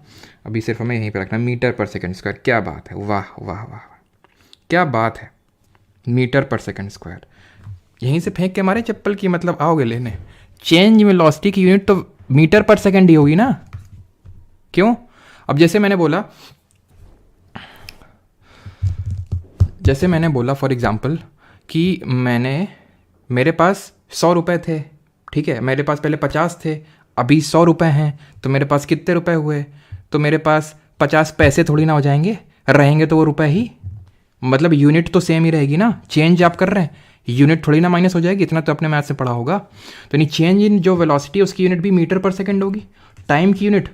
अभी सिर्फ हमें यहीं पर रखना, मीटर पर सेकंड स्क्वायर। क्या बात है, वाह वाह वाह, क्या बात है, मीटर पर सेकंड स्क्वायर। यहीं से फेंक के हमारे चप्पल की, मतलब आओगे लेने। चेंज वेलोसिटी की यूनिट तो मीटर पर सेकंड ही होगी ना। क्यों? अब जैसे मैंने बोला फॉर एग्जांपल कि मेरे पास 100 रुपये थे, ठीक है, मेरे पास पहले 50 थे, अभी 100 रुपये हैं, तो मेरे पास कितने रुपए हुए? तो मेरे पास 50 पैसे थोड़ी ना हो जाएंगे, रहेंगे तो वो रुपए ही, मतलब यूनिट तो सेम ही रहेगी ना। चेंज आप कर रहे हैं, यूनिट थोड़ी ना माइनस हो जाएगी, इतना तो अपने मैथ से पढ़ा होगा। तो नहीं, चेंज इन जो वेलोसिटी है उसकी यूनिट भी मीटर पर सेकंड होगी, टाइम की यूनिट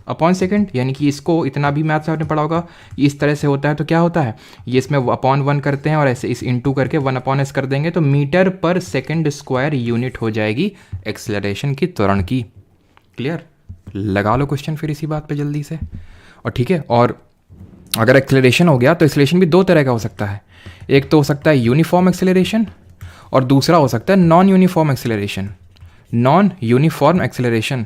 अपॉन सेकंड, यानी कि इसको इतना भी मैथ से आपने पढ़ा होगा, इस तरह से होता है। तो क्या होता है, ये इसमें अपॉन 1 करते हैं और ऐसे इस इनटू करके 1/s कर देंगे, तो मीटर पर सेकंड स्क्वायर यूनिट हो जाएगी एक्सेलरेशन की, त्वरण की। क्लियर? लगा लो क्वेश्चन फिर इसी बात पे जल्दी से। और ठीक है, और अगर एक्सेलरेशन हो गया तो एक्सेलरेशन भी दो तरह का हो सकता है। एक तो हो सकता है यूनिफॉर्म एक्सेलरेशन और दूसरा हो सकता है non uniform acceleration. Non uniform acceleration,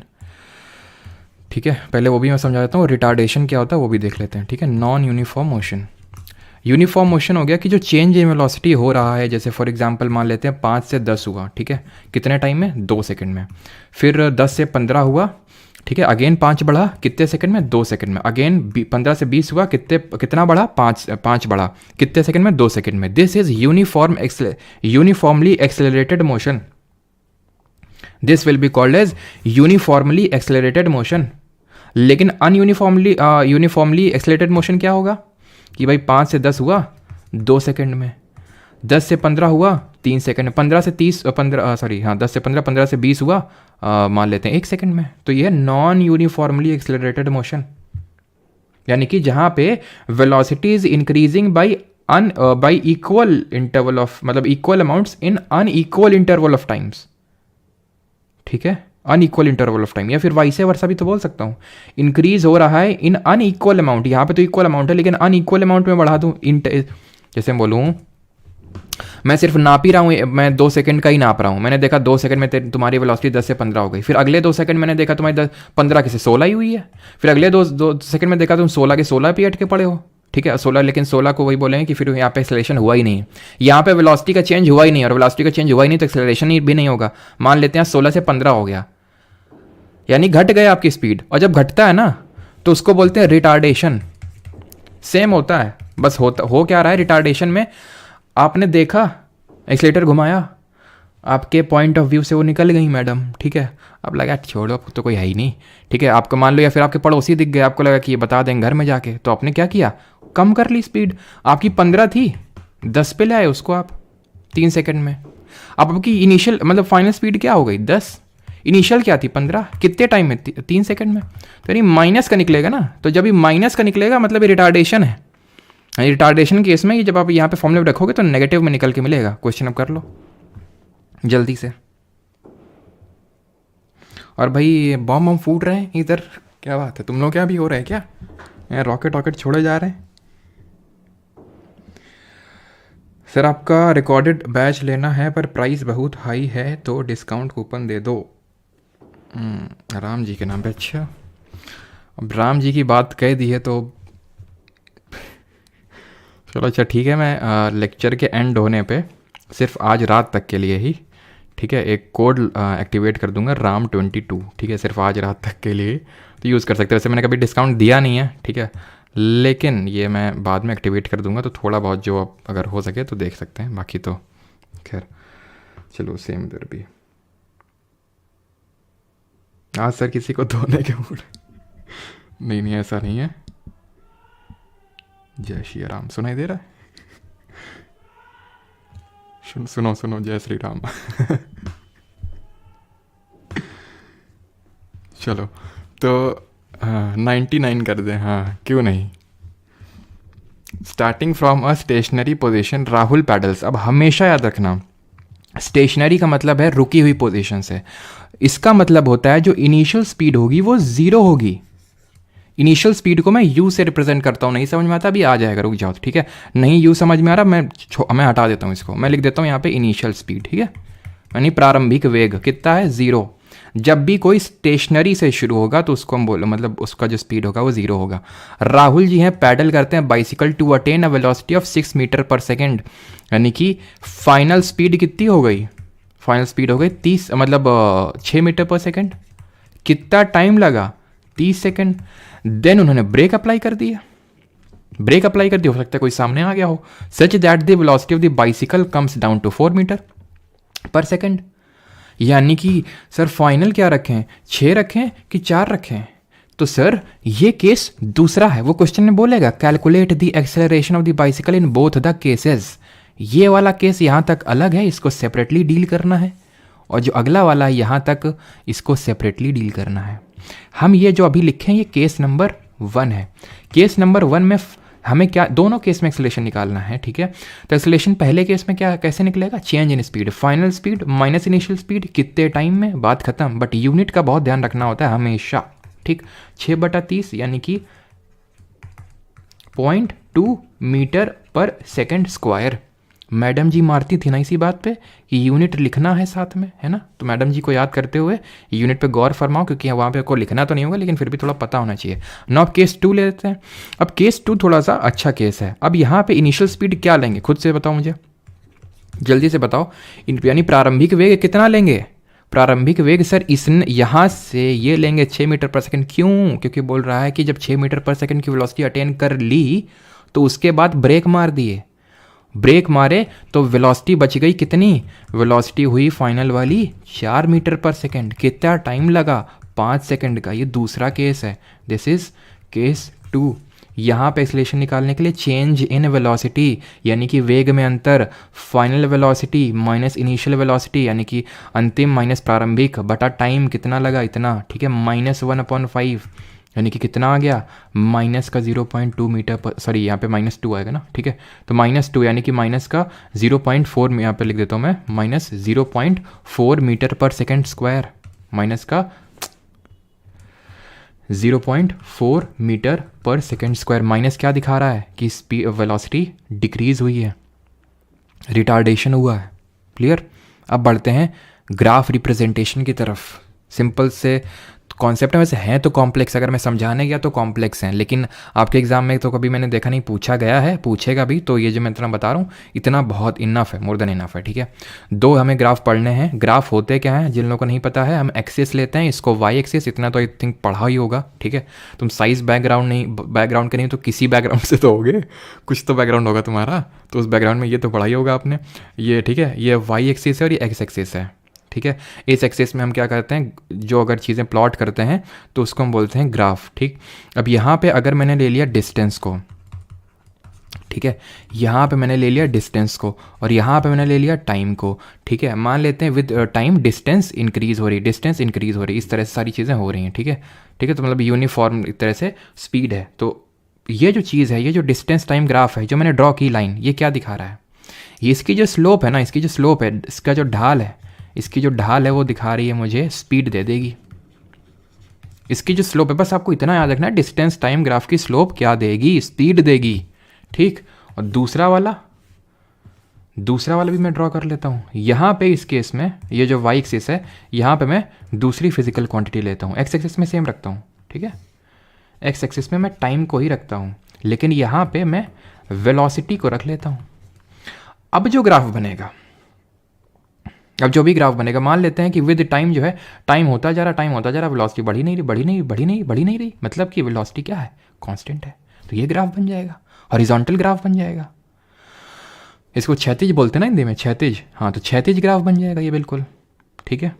ठीक है, पहले वो भी मैं समझा देता हूँ। रिटार्डेशन क्या होता है वो भी देख लेते हैं, ठीक है। Non uniform motion, uniform motion हो गया कि जो चेंज इन वेलोसिटी हो रहा है, जैसे फॉर एग्जांपल मान लेते हैं 5 से 10 हुआ, ठीक है, कितने टाइम में, 2 सेकंड में। फिर 10 से 15 हुआ, ठीक है, अगेन 5 बढ़ा, कितने सेकंड में, 2 सेकंड में। अगेन 15 से 20 हुआ, कितना बढ़ा, 5 बढ़ा, कितने सेकंड में, 2 सेकंड में। This is uniformly accelerated motion. This will be called as uniformly accelerated motion. लेकिन यूनिफॉर्मली एक्सेलरेटेड मोशन क्या होगा कि भाई 5 से 10 हुआ 2 सेकंड में, 10 से 15 हुआ 3 सेकंड में, 15 से 10 से 15, 15 से 20 हुआ मान लेते हैं 1 सेकंड में। तो ये नॉन यूनिफॉर्मली एक्सेलरेटेड मोशन, यानी कि जहाँ पे velocity is increasing by equal interval of, मतलब equal amounts in unequal interval of times, ठीक है, अनइक्वल इंटरवल ऑफ टाइम, या फिर वाइसे वर्सा भी तो बोल सकता हूँ। इंक्रीज हो रहा है इन अनइक्वल अमाउंट, यहाँ पे तो इक्वल अमाउंट है लेकिन अनइक्वल अमाउंट में बढ़ा दूँ। जैसे मैं बोलूँ, मैं सिर्फ नाप ही रहा हूँ, मैं 2 सेकंड का ही नाप रहा हूँ। मैंने देखा 2 सेकंड में तुम्हारी वेलोसिटी 10 से 15 हो गई। फिर अगले 2 सेकंड मैंने देखा तुम्हारी 15 की से 16 ही हुई है। फिर अगले 2 सेकंड में देखा तुम 16 के 16 पे अटके पड़े हो, ठीक है, 16। लेकिन 16 को वही बोलेंगे कि फिर यहाँ पे एक्सेलरेशन हुआ ही नहीं, यहाँ पे वेलोसिटी का चेंज हुआ ही नहीं, और वेलोसिटी का चेंज हुआ ही नहीं तो एक्सेलरेशन भी नहीं होगा। मान लेते हैं 16 से 15 हो गया, यानी घट गया आपकी स्पीड। और जब घटता है ना तो उसको बोलते हैं रिटार्डेशन। सेम होता है, बस हो क्या रहा है रिटार्डेशन में, आपने देखा एक्सीलेटर घुमाया, आपके पॉइंट ऑफ व्यू से वो निकल गई मैडम, ठीक है, अब लगा छोड़ो तो कोई है ही नहीं, ठीक है, आपको मान लो, या फिर आपके पड़ोसी दिख गए, आपको लगा कि ये बता दें घर में जाके, तो आपने क्या किया, कम कर ली स्पीड। आपकी 15 थी, 10 पे ले आए उसको आप 3 सेकंड में। अब आपकी इनिशियल मतलब फाइनल स्पीड क्या हो गई, 10। इनिशियल क्या थी, 15, कितने टाइम में, 3 सेकंड में। तो यानी माइनस का निकलेगा ना, तो जब ये माइनस का निकलेगा मतलब ये रिटार्डेशन है। रिटार्डेशन केस में ये जब आप यहाँ पे फॉर्मूले रखोगे तो नेगेटिव में निकल के मिलेगा। क्वेश्चन अब कर लो जल्दी से। और भाई बम फूट रहे हैं इधर, क्या बात है, तुम लोग क्या भी हो रहा है क्या, रॉकेट छोड़े जा रहे हैं। सर आपका रिकॉर्डेड बैच लेना है पर प्राइस बहुत हाई है तो डिस्काउंट कूपन दे दो। राम जी के नाम पे, अच्छा अब राम जी की बात कह दी है तो चलो, अच्छा ठीक है, मैं लेक्चर के एंड होने पे सिर्फ आज रात तक के लिए ही, ठीक है, एक कोड एक्टिवेट कर दूंगा RAM22, ठीक है, सिर्फ आज रात तक के लिए तो यूज़ कर सकते हैं। वैसे मैंने कभी डिस्काउंट दिया नहीं है, ठीक है, लेकिन ये मैं बाद में एक्टिवेट कर दूंगा, तो थोड़ा बहुत जो आप अगर हो सके तो देख सकते हैं, बाकी तो खैर चलो। सेम इधर भी आज सर किसी को धोने के मूड नहीं, ऐसा नहीं है। जय श्री राम सुनाई दे रहा है, सुनो जय श्री राम चलो तो 99 कर दें, हाँ क्यों नहीं। Starting from a stationary position Rahul pedals. अब हमेशा याद रखना, स्टेशनरी का मतलब है रुकी हुई पोजीशन से। इसका मतलब होता है जो इनिशियल स्पीड होगी वो 0 होगी। इनिशियल स्पीड को मैं यू से रिप्रेजेंट करता हूँ। नहीं समझ में आता, अभी आ जाएगा, रुक जाओ, ठीक है। नहीं यू समझ में आ रहा, मैं हटा देता हूँ इसको, मैं लिख देता हूँ यहाँ पे इनिशियल स्पीड, ठीक है, यानी प्रारंभिक वेग कितना है, 0। जब भी कोई स्टेशनरी से शुरू होगा तो उसको हम बोलो, मतलब उसका जो स्पीड होगा वो 0 होगा। राहुल जी हैं पैडल करते हैं bicycle to attain a velocity of 6 metre पर सेकेंड, यानी कि फाइनल स्पीड कितनी हो गई, फाइनल स्पीड हो गई 30, मतलब 6 मीटर पर सेकेंड। कितना टाइम लगा, 30 सेकेंड। देन उन्होंने ब्रेक अप्लाई कर दिया, हो सकता है कोई सामने आ गया हो, such that the velocity of the bicycle comes down to 4 metre पर सेकेंड। यानी कि सर फाइनल क्या रखें, 6 रखें कि 4 रखें। तो सर ये केस दूसरा है, वो क्वेश्चन में बोलेगा calculate the acceleration of the bicycle in both the cases. ये वाला केस यहाँ तक अलग है, इसको सेपरेटली डील करना है, और जो अगला वाला है यहाँ तक इसको सेपरेटली डील करना है। हम ये जो अभी लिखे हैं ये केस नंबर 1 है। केस नंबर 1 में हमें क्या, दोनों केस में एक्सेलरेशन निकालना है, ठीक है। तो एक्सेलरेशन पहले केस में क्या कैसे निकलेगा, change in speed, final speed minus initial speed, कितने टाइम में, बात खत्म। बट यूनिट का बहुत ध्यान रखना होता है हमेशा, ठीक, 6/30 यानी कि 0.2 मीटर पर सेकेंड स्क्वायर। मैडम जी मारती थी ना इसी बात पे कि यूनिट लिखना है साथ में, है ना। तो मैडम जी को याद करते हुए यूनिट पे गौर फरमाओ, क्योंकि वहाँ पे आपको लिखना तो नहीं होगा लेकिन फिर भी थोड़ा पता होना चाहिए ना। अब केस 2 ले लेते हैं। अब केस 2 थोड़ा सा अच्छा केस है। अब यहाँ पे इनिशियल स्पीड क्या लेंगे, खुद से बताओ मुझे, जल्दी से बताओ। यानी प्रारंभिक वेग कितना लेंगे, प्रारंभिक वेग सर इस यहाँ से ये लेंगे 6 मीटर पर सेकंड। क्यों, क्योंकि बोल रहा है कि जब 6 मीटर पर सेकंड की वेलोसिटी अटेन कर ली तो उसके बाद ब्रेक मार दिए, ब्रेक मारे तो वेलोसिटी बच गई कितनी, वेलोसिटी हुई फाइनल वाली 4 मीटर पर सेकंड। कितना टाइम लगा, 5 सेकंड का। ये दूसरा केस है, दिस इज केस 2। यहाँ पे एक्सेलरेशन निकालने के लिए चेंज इन वेलोसिटी यानी कि वेग में अंतर, final velocity minus initial velocity यानी कि अंतिम माइनस प्रारंभिक बटा टाइम कितना लगा इतना, ठीक है, -1/5 यानी कि कितना आ गया, माइनस का 0.2 मीटर पर, सॉरी यहाँ पे -2 आएगा ना, ठीक है। तो -2 यानी कि माइनस का 0.4 में यहाँ पे लिख देता हूँ मैं, -0.4 मीटर पर सेकेंड स्क्वायर, माइनस का 0.4 मीटर पर सेकेंड स्क्वायर। माइनस क्या दिखा रहा है कि स्पीड वेलोसिटी डिक्रीज हुई है, रिटार्डेशन हुआ है। क्लियर। अब बढ़ते हैं ग्राफ रिप्रेजेंटेशन की तरफ। सिंपल से कॉन्सेप्ट है, वैसे हैं तो कॉम्प्लेक्स, अगर मैं समझाने गया तो कॉम्प्लेक्स हैं, लेकिन आपके एग्जाम में तो कभी मैंने देखा नहीं, पूछा गया है, पूछेगा भी, तो ये जो मैं इतना बता रहा हूँ इतना बहुत इनफ है, मोर देन इनफ है, ठीक है। 2 हमें ग्राफ पढ़ने हैं। ग्राफ होते क्या हैं, जिन लोगों को नहीं पता है, हम एक्सिस लेते हैं, इसको वाई एक्सिस, इतना तो आई थिंक पढ़ा ही होगा, ठीक है। तुम साइज बैकग्राउंड के नहीं तो किसी बैकग्राउंड से तो होगे, कुछ तो बैकग्राउंड होगा तुम्हारा, तो उस बैकग्राउंड में ये तो पढ़ा ही होगा आपने, ये ठीक है। ये वाई एक्सिस है और ये एक्स एक्सिस है, ठीक है। इस एक्सिस में हम क्या करते हैं, जो अगर चीज़ें प्लॉट करते हैं तो उसको हम बोलते हैं ग्राफ, ठीक। अब यहाँ पे अगर मैंने ले लिया डिस्टेंस को, ठीक है, यहाँ पे मैंने ले लिया डिस्टेंस को और यहाँ पे मैंने ले लिया टाइम को, ठीक है। मान लेते हैं विद टाइम डिस्टेंस इंक्रीज हो रही, डिस्टेंस इंक्रीज हो रही, इस तरह से सारी चीज़ें हो रही हैं, ठीक है, ठीक है। तो मतलब यूनिफॉर्म एक तरह से स्पीड है। तो ये जो चीज़ है, ये जो डिस्टेंस टाइम ग्राफ है जो मैंने ड्रॉ की लाइन, ये क्या दिखा रहा है, ये इसकी जो स्लोप है ना, इसकी जो स्लोप है, इसका जो ढाल है, इसकी जो ढाल है वो दिखा रही है मुझे स्पीड दे देगी। इसकी जो स्लोप है, बस आपको इतना याद रखना है, डिस्टेंस टाइम ग्राफ की स्लोप क्या देगी, स्पीड देगी, ठीक। और दूसरा वाला भी मैं ड्रॉ कर लेता हूँ। यहाँ पे इस केस में ये जो वाई एक्सिस है, यहाँ पे मैं दूसरी फिजिकल क्वांटिटी लेता हूँ, एक्स एक्सिस में सेम रखता हूँ, ठीक है। एक्स एक्सिस में मैं टाइम को ही रखता हूँ, लेकिन यहाँ पे मैं वेलोसिटी को रख लेता हूँ। अब जो ग्राफ बनेगा, अब जो भी ग्राफ बनेगा, मान लेते हैं कि विद टाइम जो है, टाइम होता जा रहा, वेलोसिटी बढ़ी नहीं रही, मतलब कि वेलोसिटी क्या है, कांस्टेंट है। तो ये ग्राफ बन जाएगा, हॉरिजॉन्टल ग्राफ बन जाएगा। इसको क्षैतिज बोलते हैं ना हिंदी में, क्षैतिज, हाँ, तो क्षैतिज ग्राफ बन जाएगा ये, बिल्कुल ठीक है।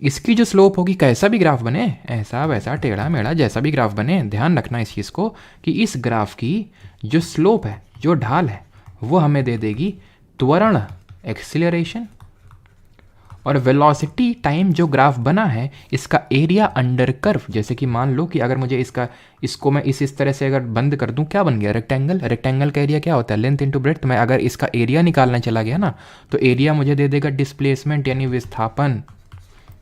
इसकी जो स्लोप होगी, कैसा भी ग्राफ बने, ऐसा वैसा टेढ़ा मेढ़ा जैसा भी ग्राफ बने, ध्यान रखना इस चीज़ को कि इस ग्राफ की जो स्लोप है, जो ढाल है, वो हमें दे देगी त्वरण, एक्सीलरेशन, और वेलोसिटी टाइम जो ग्राफ बना है इसका एरिया अंडर कर्व। जैसे कि मान लो कि अगर मुझे इसको मैं इस तरह से अगर बंद कर दूं, क्या बन गया, रेक्टेंगल। रेक्टेंगल का एरिया क्या होता है, लेंथ इंटू ब्रेड्थ। मैं अगर इसका एरिया निकालना चला गया ना, तो एरिया मुझे दे देगा डिस्प्लेसमेंट, यानी विस्थापन।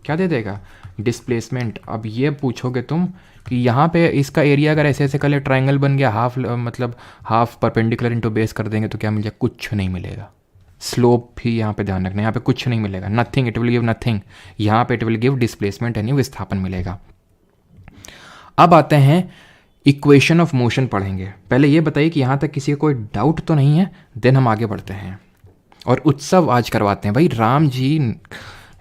क्या दे देगा, डिस्प्लेसमेंट। अब ये पूछोगे तुम कि यहाँ पे इसका एरिया अगर ऐसे ऐसे कर ले, ट्राइंगल बन गया, हाफ परपेंडिकुलर इंटू बेस कर देंगे तो क्या मिल जाए, कुछ नहीं मिलेगा। स्लोप भी यहाँ पे ध्यान रखना, यहाँ पे कुछ नहीं मिलेगा, nothing, it will give nothing. यहाँ पे इट विल गिव डिस्प्लेसमेंट यानी विस्थापन मिलेगा। अब आते हैं इक्वेशन ऑफ मोशन पढ़ेंगे। पहले ये बताइए कि यहाँ तक किसी को कोई डाउट तो नहीं है, देन हम आगे बढ़ते हैं और उत्सव आज करवाते हैं। भाई राम जी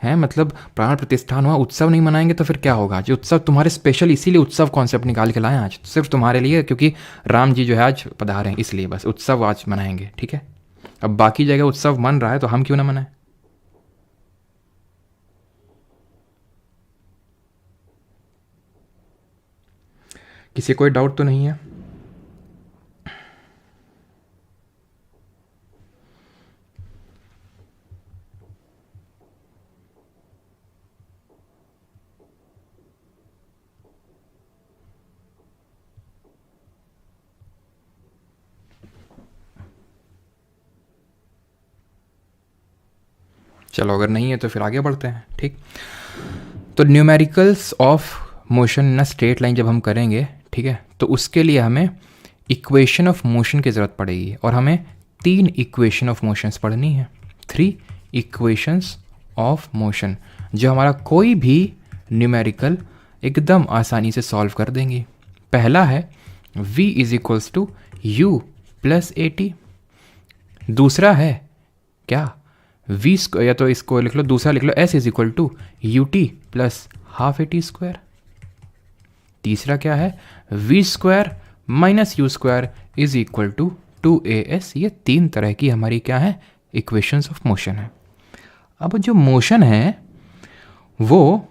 हैं, मतलब प्राण प्रतिष्ठान हुआ, उत्सव नहीं मनाएंगे तो फिर क्या होगा। जो उत्सव तुम्हारे स्पेशल इसीलिए उत्सव कॉन्सेप्ट निकाल के लाए आज, सिर्फ तुम्हारे लिए, क्योंकि राम जी जो है आज पधारे हैं, इसलिए बस उत्सव आज मनाएंगे, ठीक है। अब बाकी जगह उत्सव मन रहा है तो हम क्यों ना मनाएं। किसी कोई डाउट तो नहीं है। चलो अगर नहीं है तो फिर आगे बढ़ते हैं, ठीक। तो न्यूमेरिकल्स ऑफ मोशन ना स्ट्रेट लाइन जब हम करेंगे, ठीक है, तो उसके लिए हमें इक्वेशन ऑफ मोशन की ज़रूरत पड़ेगी और हमें 3 इक्वेशन ऑफ मोशंस पढ़नी है, 3 इक्वेशंस ऑफ मोशन, जो हमारा कोई भी न्यूमेरिकल एकदम आसानी से सॉल्व कर देंगी। पहला है v is equals to u plus a t. दूसरा है क्या, v स्क्वायर, या तो इसको लिख लो, दूसरा लिख लो s is equal to u t plus half a t square. तीसरा क्या है, v square minus u square is equal to 2as। ये 3 तरह की हमारी क्या है, इक्वेशंस ऑफ मोशन है। अब जो मोशन है वो,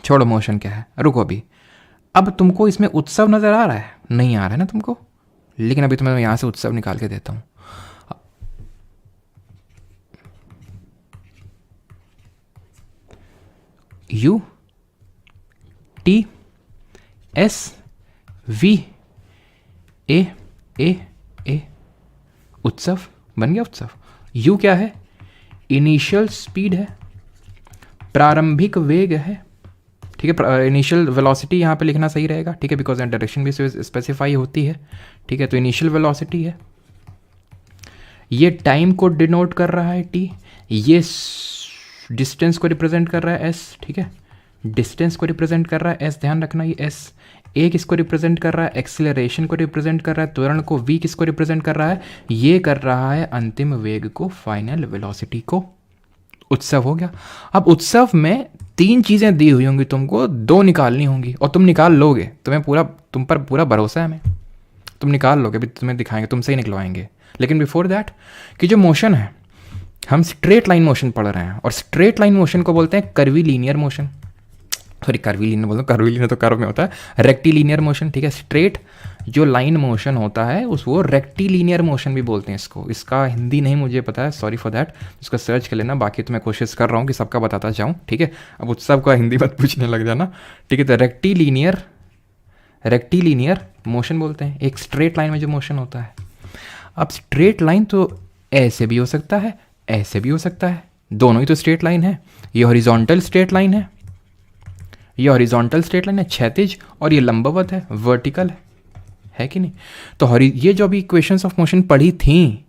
छोड़ो मोशन क्या है, रुको अभी। अब तुमको इसमें उत्सव नज़र आ रहा है, नहीं आ रहा है ना तुमको, लेकिन अभी तो मैं यहाँ से उत्सव निकाल के देता हूँ। U T S V A A A, उत्सव बन गया उत्सव। U क्या है, इनिशियल स्पीड है, प्रारंभिक वेग है, ठीक है, इनिशियल वेलोसिटी यहाँ पे लिखना सही रहेगा, ठीक है, बिकॉज डायरेक्शन भी स्पेसिफाई होती है, ठीक है, तो इनिशियल वेलोसिटी है। ये टाइम को डिनोट कर रहा है t, ये डिस्टेंस को रिप्रेजेंट कर रहा है s, ठीक है, डिस्टेंस को रिप्रेजेंट कर रहा है s, ध्यान रखना ये s। a किसको रिप्रेजेंट कर रहा है, एक्सीलरेशन को रिप्रेजेंट कर रहा है, त्वरण को। v किसको रिप्रेजेंट कर रहा है, ये कर रहा है अंतिम वेग को, फाइनल वेलोसिटी को। उत्सव हो गया। अब उत्सव में 3 चीज़ें दी हुई होंगी तुमको, 2 निकालनी होंगी और तुम निकाल लोगे, तुम पर पूरा भरोसा है हमें, तुम निकाल लोगे, अभी तुम्हें दिखाएंगे, तुमसे ही निकलवाएंगे। लेकिन बिफोर दैट कि जो मोशन है, हम स्ट्रेट लाइन मोशन पढ़ रहे हैं और स्ट्रेट लाइन मोशन को बोलते हैं curvy linear motion, sorry curvy linear बोलते हैं, कर्वी लीनियर तो कर्व में होता है, रेक्टिलीनियर मोशन, ठीक है। स्ट्रेट जो लाइन मोशन होता है वो रेक्टिलीनियर मोशन भी बोलते हैं इसको। इसका हिंदी नहीं मुझे पता है, सॉरी फॉर दैट, इसको सर्च कर लेना, बाकी तो मैं कोशिश कर रहा हूँ कि सबका बताता जाऊँ, ठीक है। अब उत्सव का हिंदी मत पूछने लग जाना, ठीक है। तो रेक्टिलीनियर मोशन बोलते हैं एक स्ट्रेट लाइन में जो मोशन होता है। अब स्ट्रेट लाइन तो ऐसे भी हो सकता है, ऐसे भी हो सकता है, दोनों ही तो स्ट्रेट लाइन है। ये हॉरिजॉन्टल स्ट्रेट लाइन है, ये हॉरिजॉन्टल स्ट्रेट लाइन है क्षैतिज, और ये लंबवत है, वर्टिकल है कि नहीं। तो ये जो अभी इक्वेशंस ऑफ मोशन पढ़ी थी,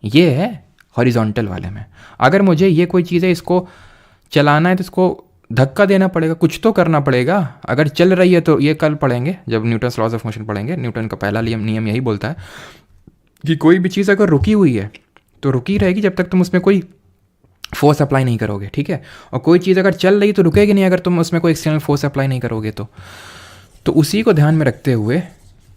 ये है हॉरिजॉन्टल वाले में। अगर मुझे ये कोई चीज़ है, इसको चलाना है तो इसको धक्का देना पड़ेगा, कुछ तो करना पड़ेगा। अगर चल रही है तो ये कल पढ़ेंगे जब न्यूटन्स लॉज ऑफ मोशन पढ़ेंगे। न्यूटन का पहला नियम यही बोलता है कि कोई भी चीज़ अगर रुकी हुई है तो रुकी रहेगी जब तक तुम उसमें कोई फोर्स अप्लाई नहीं करोगे, ठीक है। और कोई चीज़ अगर चल रही तो रुकेगी नहीं अगर तुम उसमें कोई एक्सटर्नल फोर्स अप्लाई नहीं करोगे तो उसी को ध्यान में रखते हुए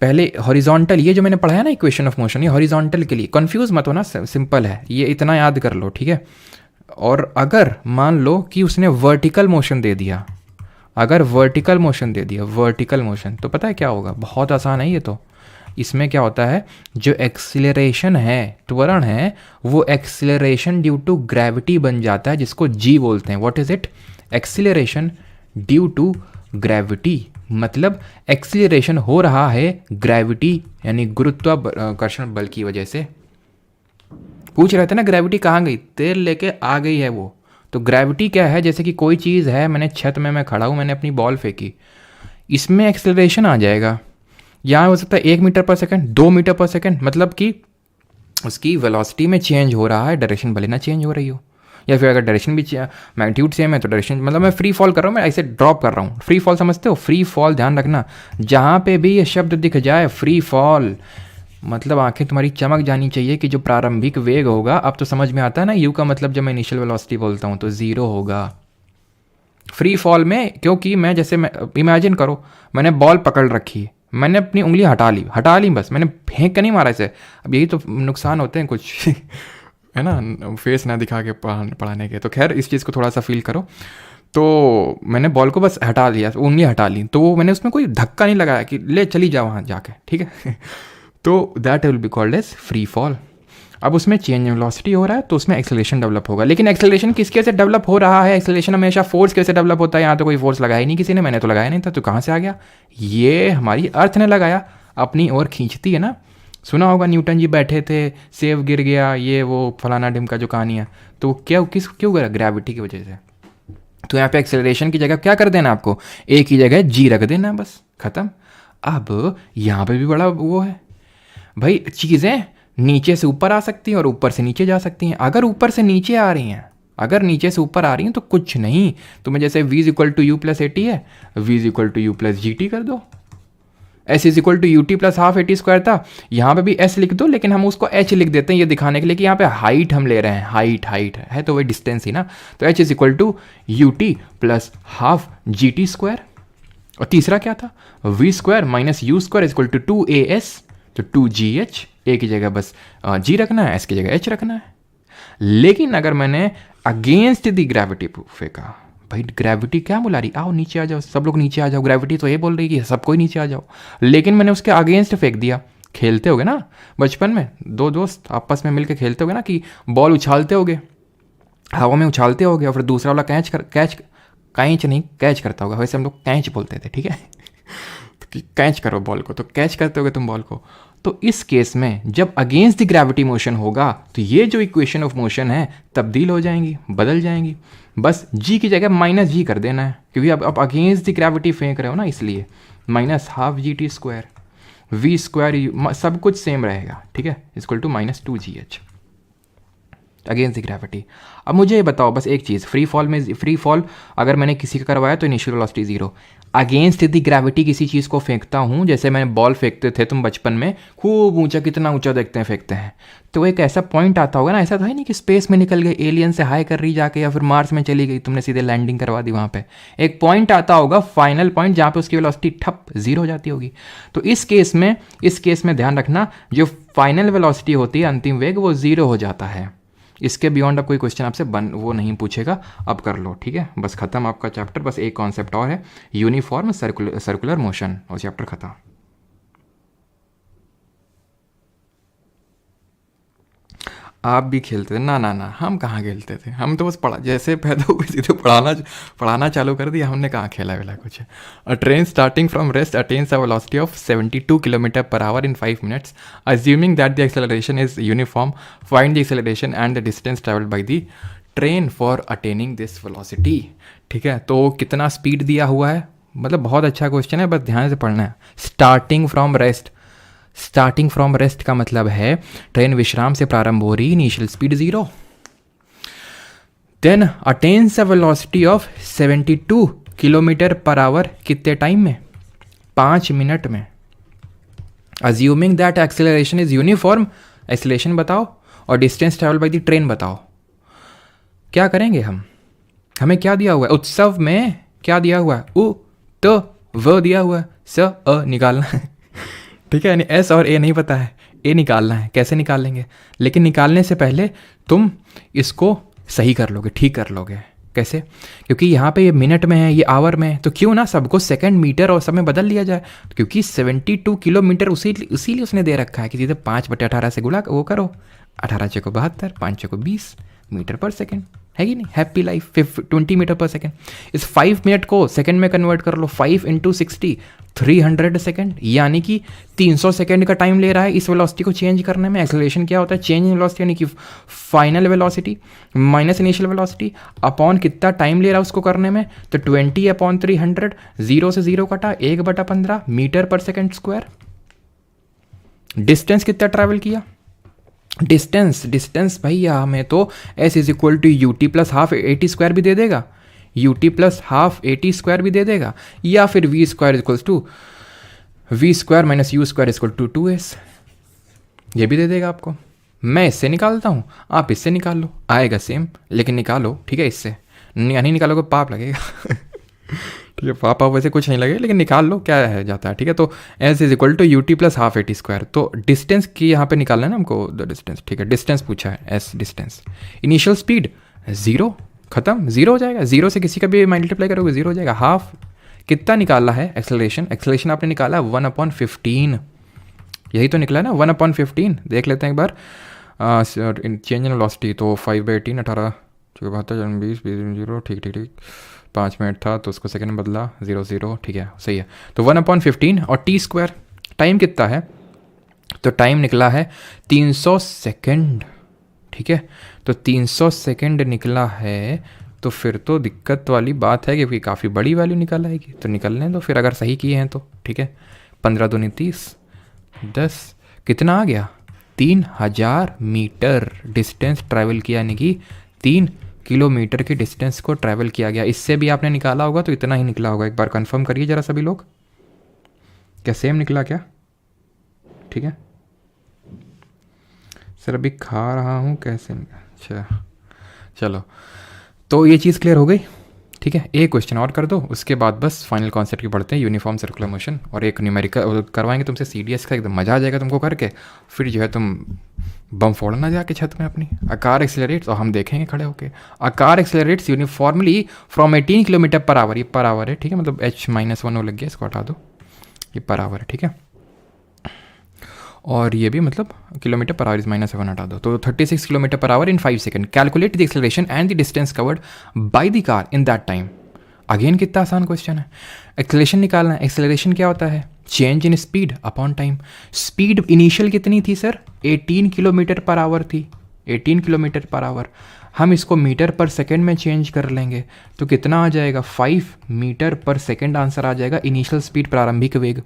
पहले हॉरिजॉन्टल, ये जो मैंने पढ़ा है ना इक्वेशन ऑफ मोशन, ये हॉरिजॉन्टल के लिए, कंफ्यूज मत होना, सिंपल है, ये इतना याद कर लो, ठीक है। और अगर मान लो कि उसने वर्टिकल मोशन दे दिया, अगर वर्टिकल मोशन दे दिया, वर्टिकल मोशन, तो पता है क्या होगा, बहुत आसान है ये तो। इसमें क्या होता है, जो एक्सीलरेशन है, त्वरण है, वो एक्सीलरेशन ड्यू टू ग्रेविटी बन जाता है, जिसको जी बोलते हैं। What is it, acceleration due to gravity, मतलब एक्सीलरेशन हो रहा है ग्रेविटी यानी गुरुत्वाकर्षण बल की वजह से। पूछ रहे थे ना ग्रेविटी कहाँ गई, तेल लेके आ गई है वो। तो ग्रेविटी क्या है, जैसे कि कोई चीज़ है, मैंने छत में मैं खड़ा हूँ, मैंने अपनी बॉल फेंकी, इसमें एक्सीलरेशन आ जाएगा। यहाँ हो सकता है 1 मीटर पर सेकंड, 2 मीटर पर सेकंड, मतलब कि उसकी वेलोसिटी में चेंज हो रहा है, डायरेक्शन भले ना चेंज हो रही हो, या फिर अगर डायरेक्शन भी मैग्नीट्यूड सेम है तो डायरेक्शन, मतलब मैं फ्री फॉल कर रहा हूँ, मैं ऐसे ड्रॉप कर रहा हूँ। फ्री फॉल समझते हो, फ्री फॉल, ध्यान रखना, जहाँ पे भी ये शब्द दिख जाए फ्री फॉल, मतलब आंखें तुम्हारी चमक जानी चाहिए कि जो प्रारंभिक वेग होगा, अब तो समझ में आता है ना, यू का मतलब जब मैं इनिशियल वेलोसिटी बोलता हूँ तो 0 होगा फ्री फॉल में। क्योंकि मैं जैसे, मैं इमेजिन करो मैंने बॉल पकड़ रखी है, मैंने अपनी उंगली हटा ली बस, मैंने फेंक के नहीं मारा इसे। अब यही तो नुकसान होते हैं कुछ है ना, फेस ना दिखा के पढ़ाने के। तो खैर इस चीज़ को थोड़ा सा फील करो। तो मैंने बॉल को बस हटा लिया, उंगली हटा ली, तो मैंने उसमें कोई धक्का नहीं लगाया कि ले चली जाओ वहाँ जाके, ठीक है तो that will be called as free fall. अब उसमें चेंज वेलोसिटी हो रहा है तो उसमें एक्सेलरेशन डेवलप होगा। लेकिन एक्सेलरेशन किसके से डेवलप हो रहा है, एक्सेलरेशन हमेशा फोर्स कैसे डेवलप होता है। यहाँ तो कोई फोर्स लगाया ही नहीं किसी ने, मैंने तो लगाया नहीं था, तो कहाँ से आ गया, ये हमारी अर्थ ने लगाया, अपनी ओर खींचती है ना। सुना होगा न्यूटन जी बैठे थे, सेब गिर गया, ये वो फलाना ढिमका जो कहानी है, तो क्या क्यों गिरा, ग्रेविटी की वजह से। तो यहाँ पे एक्सेलरेशन की जगह क्या कर देना आपको, ए की जगह जी रख देना, बस खत्म। अब यहाँ पे भी बड़ा वो है भाई, चीज़ें नीचे से ऊपर आ सकती हैं और ऊपर से नीचे जा सकती हैं। अगर ऊपर से नीचे आ रही हैं, अगर नीचे से ऊपर आ रही हैं तो कुछ नहीं, तुम्हें जैसे v is equal to u plus a t है, v is equal to u plus g t कर दो, s is equal to u t plus half a t square था, यहाँ पे भी s लिख दो, लेकिन हम उसको h लिख देते हैं ये दिखाने के लिए कि यहाँ पे हाइट हम ले रहे हैं, हाइट है तो वही डिस्टेंस ही ना, तो h is equal to u t plus half g t square. और तीसरा क्या था, v square minus u square is equal to two a s, तो टू जी एच, ए की जगह बस जी रखना है, एस की जगह एच रखना है। लेकिन अगर मैंने अगेंस्ट द ग्रेविटी फेंका, भाई ग्रेविटी क्या बुला रही, आओ नीचे आ जाओ, सब लोग नीचे आ जाओ, ग्रेविटी तो ये बोल रही है कि सबको ही नीचे आ जाओ, लेकिन मैंने उसके अगेंस्ट फेंक दिया। खेलते होगे ना बचपन में, दो दोस्त आपस में मिलकर खेलते होगे ना कि बॉल उछालते होगे, हवा में उछालते होगे और फिर दूसरा वाला कैच करता होगा, वैसे हम लोग कैच बोलते थे, ठीक है कि कैच करो बॉल को, तो कैच करते होगे तुम बॉल को। तो इस केस में जब अगेंस्ट द ग्रेविटी मोशन होगा तो ये जो इक्वेशन ऑफ मोशन है तब्दील हो जाएंगी, बदल जाएंगी, बस जी की जगह माइनस जी कर देना है, क्योंकि अब अगेंस्ट द ग्रेविटी फेंक रहे हो ना, इसलिए minus half g t square, v square सब कुछ सेम रहेगा, ठीक है, equal to minus two g h against the gravity. अब मुझे ये बताओ बस एक चीज़, फ्री फॉल अगर मैंने किसी का करवाया तो initial velocity zero, against the gravity किसी चीज़ को फेंकता हूँ, जैसे मैंने बॉल फेंकते थे तुम बचपन में, खूब ऊंचा, कितना ऊंचा देखते हैं फेंकते हैं, तो एक ऐसा पॉइंट आता होगा ना, ऐसा तो है नहीं कि स्पेस में निकल गए, एलियन से हाई कर रही जाके, या फिर मार्स में चली गई, तुमने सीधे लैंडिंग करवा दी, वहाँ पे एक पॉइंट आता होगा, फाइनल पॉइंट, जहाँ पे उसकी वेलोसिटी ठप जीरो हो जाती होगी। तो इस केस में ध्यान रखना, जो फाइनल वेलोसिटी होती है, अंतिम वेग, वो जीरो हो जाता है। इसके बियॉन्ड अब कोई क्वेश्चन आपसे वो नहीं पूछेगा, अब कर लो, ठीक है, बस खत्म आपका चैप्टर। बस एक कॉन्सेप्ट और है, यूनिफॉर्म सर्कुलर मोशन, और चैप्टर खत्म। आप भी खेलते थे ना? हम कहाँ खेलते थे, हम तो बस जैसे पैदा हुए सीधे पढ़ाना चालू कर दिया, हमने कहाँ खेला वेला कुछ। अ train starting from rest attains a velocity of 72 kilometre पर our in 5 minutes, assuming that the acceleration is uniform, find the acceleration and the distance travelled by the train for attaining this velocity. ठीक है, तो कितना स्पीड दिया हुआ है, मतलब बहुत अच्छा क्वेश्चन है, बस ध्यान से पढ़ना है। स्टार्टिंग फ्रॉम रेस्ट का मतलब है ट्रेन विश्राम से प्रारंभ हो रही, initial speed 0, then attains a velocity of 72 kilometre पर आवर, कितने टाइम में, 5 मिनट में। Assuming that acceleration is uniform, acceleration बताओ और distance travel by the train बताओ। क्या करेंगे हमें क्या दिया हुआ है, उत्सव में क्या दिया हुआ है, उ तो व दिया हुआ है, स अ निकालना है ठीक है, यानी एस और ए नहीं पता है, ए निकालना है। कैसे निकाल लेंगे, लेकिन निकालने से पहले तुम इसको सही कर लोगे, ठीक कर लोगे। कैसे, क्योंकि यहाँ पे ये मिनट में है, ये आवर में है, तो क्यों ना सबको सेकंड, मीटर और सब में बदल लिया जाए, क्योंकि 72 किलोमीटर उसीलिए उसने दे रखा है कि सीधे 5/18 से गुणा वो करो, 18 चौको 72, 5 चौको 20 मीटर पर सेकेंड, है कि नहीं। हैप्पी लाइफ, 20 मीटर पर सेकेंड। इस 5 मिनट को सेकेंड में कन्वर्ट कर लो, 5 × 60 300 सेकेंड, यानी कि 300 सेकेंड का टाइम ले रहा है इस वेलोसिटी को चेंज करने में। एक्सेलरेशन क्या होता है, चेंज इन वेलोसिटी, यानी कि final velocity minus initial velocity upon कितना टाइम ले रहा है उसको करने में, तो 20/300, 0 से 0 कटा, 1/15 मीटर पर सेकेंड स्क्वायर। डिस्टेंस कितना ट्रैवल किया, डिस्टेंस भैया हमें तो s is equal to u t plus half a t square भी दे देगा, u t plus half a t square भी दे देगा, या फिर v square equals to v square minus u square equal to 2s, ये भी दे देगा आपको। मैं इससे निकालता हूँ, आप इससे निकाल लो, आएगा सेम, लेकिन निकालो, ठीक है, इससे नहीं निकालोगे पाप लगेगा ठीक है, पापा वैसे कुछ नहीं लगे, लेकिन निकाल लो, क्या है जाता है, ठीक है। तो s is equal to u t plus half a t square, तो डिस्टेंस की यहाँ पे निकालना है ना हमको, द डिस्टेंस, ठीक है, डिस्टेंस पूछा है, s डिस्टेंस, इनिशियल स्पीड 0, खत्म, 0 हो जाएगा, 0 से किसी का भी मल्टीप्लाई करोगे 0 हो जाएगा। हाफ कितना निकाला है, एक्सेलरेशन आपने निकाला 1/15, यही तो निकला है ना, 1/15। देख लेते हैं एक बार, चेंज इन वेलोसिटी, तो 5/18, 18 72 20 0, ठीक 5 मिनट था तो उसको सेकंड में बदला, 0 ठीक है, सही है। तो 1/15 और टी स्क्वायर, टाइम कितना है, तो टाइम निकला है 300 सेकेंड, ठीक है, तो 300 सेकेंड निकला है, तो फिर तो दिक्कत वाली बात है क्योंकि काफ़ी बड़ी वैल्यू निकल आएगी। तो निकलने दो फिर, अगर सही किए हैं तो ठीक है। 15 दूनी 30, 10 कितना आ गया 3000 मीटर डिस्टेंस ट्रैवल किया, यानी कि 3 किलोमीटर की डिस्टेंस को ट्रैवल किया गया। इससे भी आपने निकाला होगा तो इतना ही निकला होगा। एक बार कंफर्म करिए ज़रा सभी लोग, क्या सेम निकला क्या? ठीक है सर, अभी खा रहा हूँ कैसे निकला। अच्छा चलो, तो ये चीज़ क्लियर हो गई। ठीक है, एक क्वेश्चन और कर दो, उसके बाद बस फाइनल कॉन्सेप्ट की पढ़ते हैं, यूनिफॉर्म सर्कुलर मोशन। और एक न्यूमेरिकल करवाएंगे तुमसे CDS का, एकदम मज़ा आ जाएगा तुमको करके। फिर जो है तुम बम फोड़ना जाके छत में अपनी। आकार एक्सेलरेट्स, और हम देखेंगे खड़े होके, आकार एक्सेलरेट्स यूनिफॉर्मली फ्रॉम 18 किलोमीटर पर आवर। ये पर आवर है, ठीक है, मतलब H-1 हो लग गया, इसको हटा दो, ये पर आवर है, ठीक है। और ये भी मतलब किलोमीटर पर आवर इज -1 हटा दो, तो 36 किलोमीटर पर our in 5 second. Calculate the acceleration and the distance covered by the car in that time. Again कितना आसान क्वेश्चन है, एक्सेलरेशन निकालना है। एक्सेलरेशन क्या होता है? Change in speed upon time. Speed initial कितनी थी सर? 18 किलोमीटर पर आवर थी, 18 किलोमीटर पर आवर। हम इसको मीटर पर सेकेंड में चेंज कर लेंगे तो कितना आ जाएगा? 5 मीटर पर सेकेंड आंसर आ जाएगा। इनिशियल स्पीड प्रारंभिक वेग।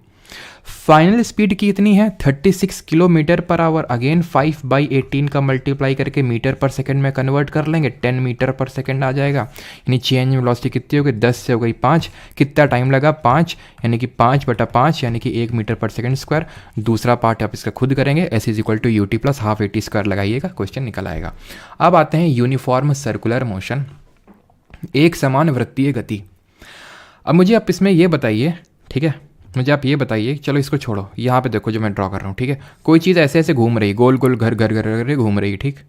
फाइनल स्पीड की इतनी है 36 किलोमीटर पर आवर। अगेन 5/18 का मल्टीप्लाई करके मीटर पर सेकंड में कन्वर्ट कर लेंगे, 10 मीटर पर सेकंड आ जाएगा। यानी चेंज वेलोसिटी कितनी हो गई? 10 से हो गई 5। कितना टाइम लगा? 5, यानी कि 5/5 यानी कि 1 मीटर पर सेकंड स्क्वायर। दूसरा पार्ट आप इसका खुद करेंगे, S = UT + ½ AT स्क्वायर लगाइएगा, क्वेश्चन निकल आएगा। अब आते हैं यूनिफॉर्म सर्कुलर मोशन, एक समान वृत्तीय गति। अब मुझे आप इसमें ये बताइए, ठीक है, मुझे आप ये बताइए, चलो इसको छोड़ो, यहाँ पे देखो जो मैं ड्रॉ कर रहा हूँ, ठीक है। कोई चीज़ ऐसे ऐसे घूम रही है, गोल गोल घर घर घर घर घूम रही है, ठीक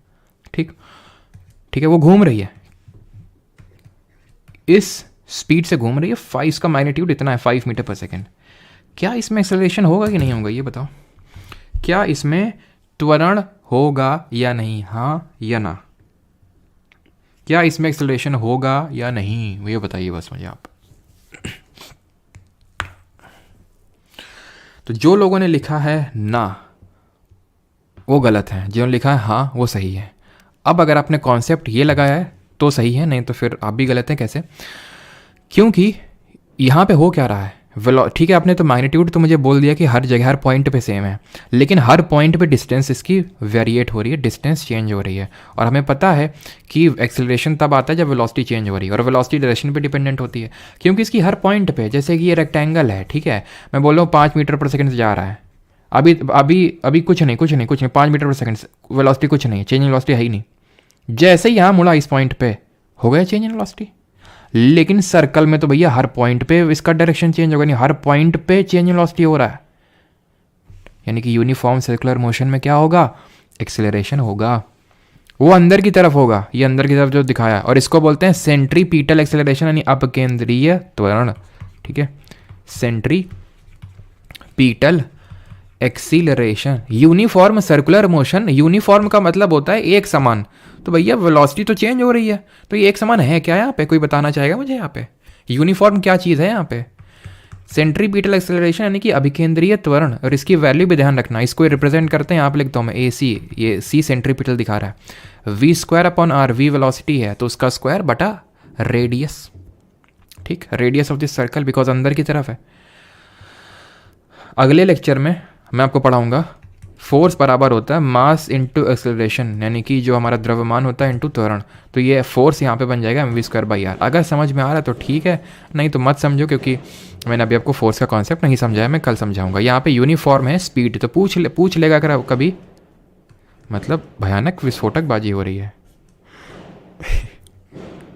ठीक ठीक है, वो घूम रही है, इस स्पीड से घूम रही है। 5, इसका मैग्नीट्यूड इतना है, 5 मीटर पर सेकेंड। क्या इसमें एक्सेलरेशन होगा कि नहीं होगा, ये बताओ। क्या इसमें त्वरण होगा या नहीं, हाँ या ना? क्या इसमें एक्सेलरेशन होगा या नहीं, ये बताइए बस मुझे आप। तो जो लोगों ने लिखा है ना वो गलत है, जिन्होंने लिखा है हाँ वो सही है। अब अगर आपने कॉन्सेप्ट ये लगाया है तो सही है, नहीं तो फिर आप भी गलत हैं। कैसे? क्योंकि यहाँ पे हो क्या रहा है, ठीक है, आपने तो मैग्नीट्यूड तो मुझे बोल दिया कि हर जगह हर पॉइंट पे सेम है, लेकिन हर पॉइंट पे डिस्टेंस इसकी वेरिएट हो रही है, डिस्टेंस चेंज हो रही है। और हमें पता है कि एक्सेलरेशन तब आता है जब वेलोसिटी चेंज हो रही है, और वेलोसिटी डायरेक्शन पे डिपेंडेंट होती है। क्योंकि इसकी हर पॉइंट पे, जैसे कि ये रेक्टेंगल है, ठीक है, मैं बोल रहा हूँ 5 मीटर पर सेकंड से जा रहा है, अभी अभी अभी कुछ नहीं 5 मीटर पर सेकंड से वेलोसिटी कुछ नहीं, चेंज इन वेलोसिटी है ही नहीं। जैसे ही यहाँ मुड़ा इस पॉइंट पे, हो गया चेंज इन वेलोसिटी। लेकिन सर्कल में तो भैया हर पॉइंट पे इसका डायरेक्शन चेंज होगा, नहीं, हर पॉइंट पे चेंज इन वेलोसिटी हो रहा है। यानी कि यूनिफॉर्म सर्कुलर मोशन में क्या होगा? एक्सेलरेशन होगा, वो अंदर की तरफ होगा, ये अंदर की तरफ जो दिखाया, और इसको बोलते हैं सेंट्रीपीटल एक्सेलरेशन, यानी अपकेंद्रीय त्वरण, ठीक है, centripetal acceleration. Uniform circular motion, uniform का मतलब होता है एक समान। तो भैया वेलोसिटी तो चेंज हो रही है, तो ये एक समान है क्या? यहाँ पे कोई बताना चाहेगा मुझे, यहाँ पे यूनिफॉर्म क्या चीज़ है? यहाँ पे सेंट्रीपीटल एक्सेलरेशन यानी कि अभिकेंद्रीय त्वरण, और इसकी वैल्यू भी ध्यान रखना, इसको रिप्रेजेंट करते हैं, यहाँ पे लिखता हूँ मैं AC, ये C सेंट्रीपीटल दिखा रहा है, V² / R, V वेलोसिटी है तो उसका स्क्वायर बटा रेडियस, ठीक, radius of this circle, because अंदर की तरफ है। अगले लेक्चर में मैं आपको पढ़ाऊंगा फोर्स बराबर होता है मास इंटू एक्सेलरेशन, यानी कि जो हमारा द्रव्यमान होता है इंटू त्वरण। तो ये फोर्स यहाँ पे बन जाएगा mv²/r। अगर समझ में आ रहा है तो ठीक है, नहीं तो मत समझो, क्योंकि मैंने अभी आपको फोर्स का कॉन्सेप्ट नहीं समझाया, मैं कल समझाऊंगा। यहाँ पे यूनिफॉर्म है स्पीड, तो पूछ लेगा अगर कभी, मतलब भयानक विस्फोटक बाजी हो रही है।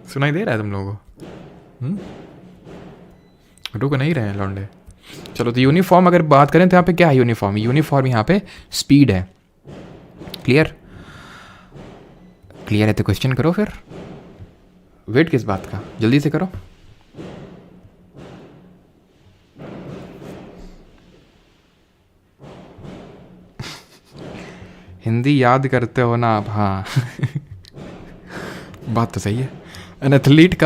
सुनाई दे रहा है तुम लोगों को? रुक नहीं रहे हैं लौंडे। चलो, तो यूनिफॉर्म अगर बात करें तो यहाँ पे क्या है? यूनिफॉर्म, यूनिफॉर्म यहाँ पे स्पीड है। क्लियर? क्लियर है तो क्वेश्चन करो फिर, वेट किस बात का, जल्दी से करो। हिंदी याद करते हो ना आप? हाँ बात तो सही है। An athlete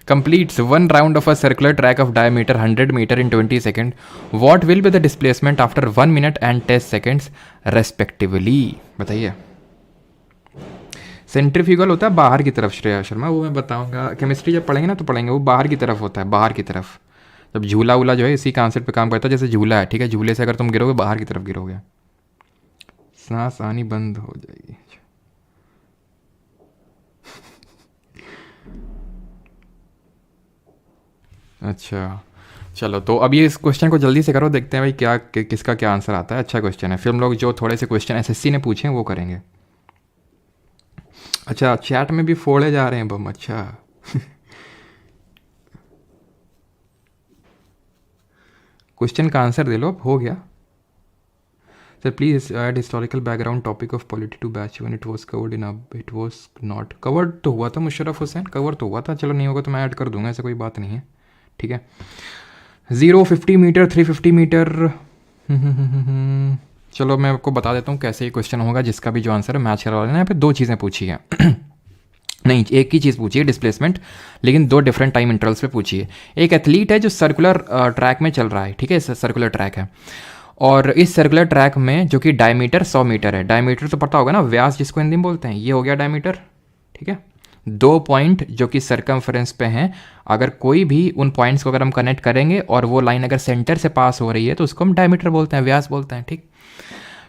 completes one round of a circular track of diameter 100 meter in 20 seconds. What will be the displacement after 1 minute and 10 seconds respectively? बताइए। सेंट्रीफ्यूगल होता है बाहर की तरफ श्रेया शर्मा, वो मैं बताऊंगा केमिस्ट्री जब पढ़ेंगे ना तो पढ़ेंगे। वो बाहर की तरफ होता है, बाहर की तरफ। जब झूला वूला जो है इसी कॉन्सेप्ट पे काम करता है, जैसे झूला है, ठीक है, झूले से अगर तुम गिरोगे बाहर की तरफ गिरोगे, सांस आनी बंद हो जाएगी। अच्छा चलो, तो अब ये इस क्वेश्चन को जल्दी से करो, देखते हैं भाई क्या किसका क्या आंसर आता है। अच्छा क्वेश्चन है, फिर हम लोग जो थोड़े से क्वेश्चन एसएससी ने पूछे हैं वो करेंगे। अच्छा चैट में भी फोड़े जा रहे हैं बम, अच्छा क्वेश्चन का आंसर दे लो, अब हो गया। Sir please add historical background topic of polity to batch one, it was covered in अब इट वॉज नॉट कवर्ड। तो हुआ था मुशर्रफ हुसैन, कवर तो हुआ था, चलो नहीं होगा तो मैं ऐड कर दूंगा, ऐसा कोई बात नहीं है, ठीक है। 0, 50 मीटर, 350 मीटर। चलो मैं आपको बता देता हूँ कैसे ये क्वेश्चन होगा, जिसका भी जो आंसर है मैच करवा लेना। यहाँ पे दो चीज़ें पूछी है नहीं एक ही चीज़ पूछी है डिस्प्लेसमेंट, लेकिन दो डिफरेंट टाइम इंटरवल्स पे पूछी है। एक एथलीट है जो सर्कुलर ट्रैक में चल रहा है, ठीक है, सर्कुलर ट्रैक है, और इस सर्कुलर ट्रैक में जो कि डायमीटर 100 मीटर है। डायमीटर तो पता होगा ना, व्यास जिसको हिंदी में बोलते हैं, ये हो गया डायमीटर, ठीक है। 2 पॉइंट जो कि सरकमफ्रेंस पे हैं, अगर कोई भी उन पॉइंट्स को अगर हम कनेक्ट करेंगे और वो लाइन अगर सेंटर से पास हो रही है तो उसको हम डायमीटर बोलते हैं, व्यास बोलते हैं, ठीक।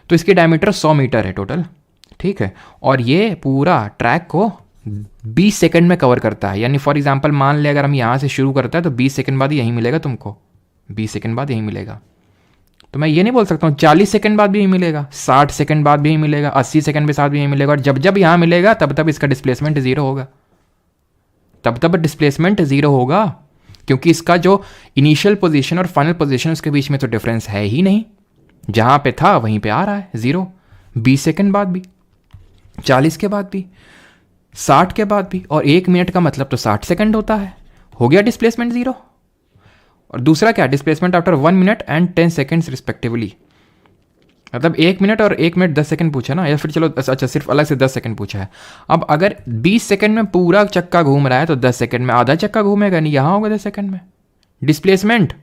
तो इसकी डायमीटर 100 मीटर है टोटल, ठीक है, और ये पूरा ट्रैक को 20 सेकंड में कवर करता है। यानी फॉर एग्जांपल मान ले अगर हम यहाँ से शुरू करते हैं तो 20 सेकंड बाद यहीं मिलेगा तुमको, 20 सेकंड बाद यहीं मिलेगा। तो मैं ये नहीं बोल सकता हूँ 40 सेकंड बाद भी यहीं मिलेगा, 60 सेकंड बाद भी यहीं मिलेगा, 80 सेकंड के साथ भी यहीं मिलेगा, और जब जब यहाँ मिलेगा तब तब इसका डिस्प्लेसमेंट 0 होगा, तब तब डिस्प्लेसमेंट 0 होगा, क्योंकि इसका जो इनिशियल पोजीशन और फाइनल पोजीशन उसके बीच में तो डिफरेंस है ही नहीं, जहाँ पे था वहीं पे आ रहा है 0। 20 सेकंड बाद भी, 40 के बाद भी, 60 के बाद भी, और 1 मिनट का मतलब तो 60 सेकंड होता है, हो गया डिस्प्लेसमेंट 0। और दूसरा क्या, displacement after 1 minute and 10 seconds respectively, मतलब 1 मिनट और 1 मिनट 10 सेकंड पूछा ना, या फिर चलो अच्छा सिर्फ अलग से 10 सेकंड पूछा है। अब अगर 20 सेकंड में पूरा चक्का घूम रहा है तो 10 सेकंड में आधा चक्का घूमेगा, नहीं यहाँ होगा 10 सेकंड में। डिस्प्लेसमेंट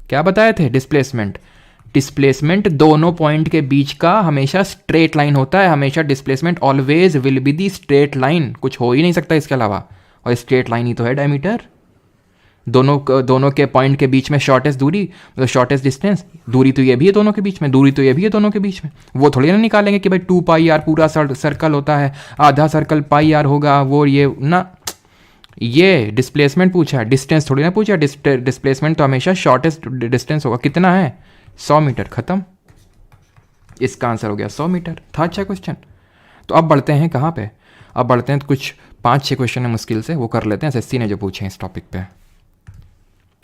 क्या बताए थे, डिस्प्लेसमेंट दोनों पॉइंट के बीच का हमेशा स्ट्रेट लाइन होता है, हमेशा displacement always will be the straight line, कुछ हो ही नहीं सकता इसके अलावा, और स्ट्रेट लाइन ही तो है डायमीटर। दोनों के पॉइंट के बीच में शॉर्टेस्ट दूरी, मतलब शॉर्टेस्ट डिस्टेंस, दूरी तो ये भी है दोनों के बीच में, दूरी तो ये भी है दोनों के बीच में। वो थोड़ी ना निकालेंगे कि भाई 2 पाई आर पूरा सर्कल होता है, आधा सर्कल पाई आर होगा, वो ये ना, ये डिस्प्लेसमेंट पूछा है, डिस्टेंस थोड़ी ना पूछा। डिस्प्लेसमेंट तो हमेशा शॉर्टेस्ट डिस्टेंस होगा, कितना है 100 मीटर, खत्म। इसका आंसर हो गया 100 मीटर, था अच्छा क्वेश्चन। तो अब बढ़ते हैं कहाँ पे, अब बढ़ते हैं तो कुछ 5-6 क्वेश्चन है मुश्किल से, वो कर लेते हैं एसएससी ने जो पूछे हैं इस टॉपिक पे।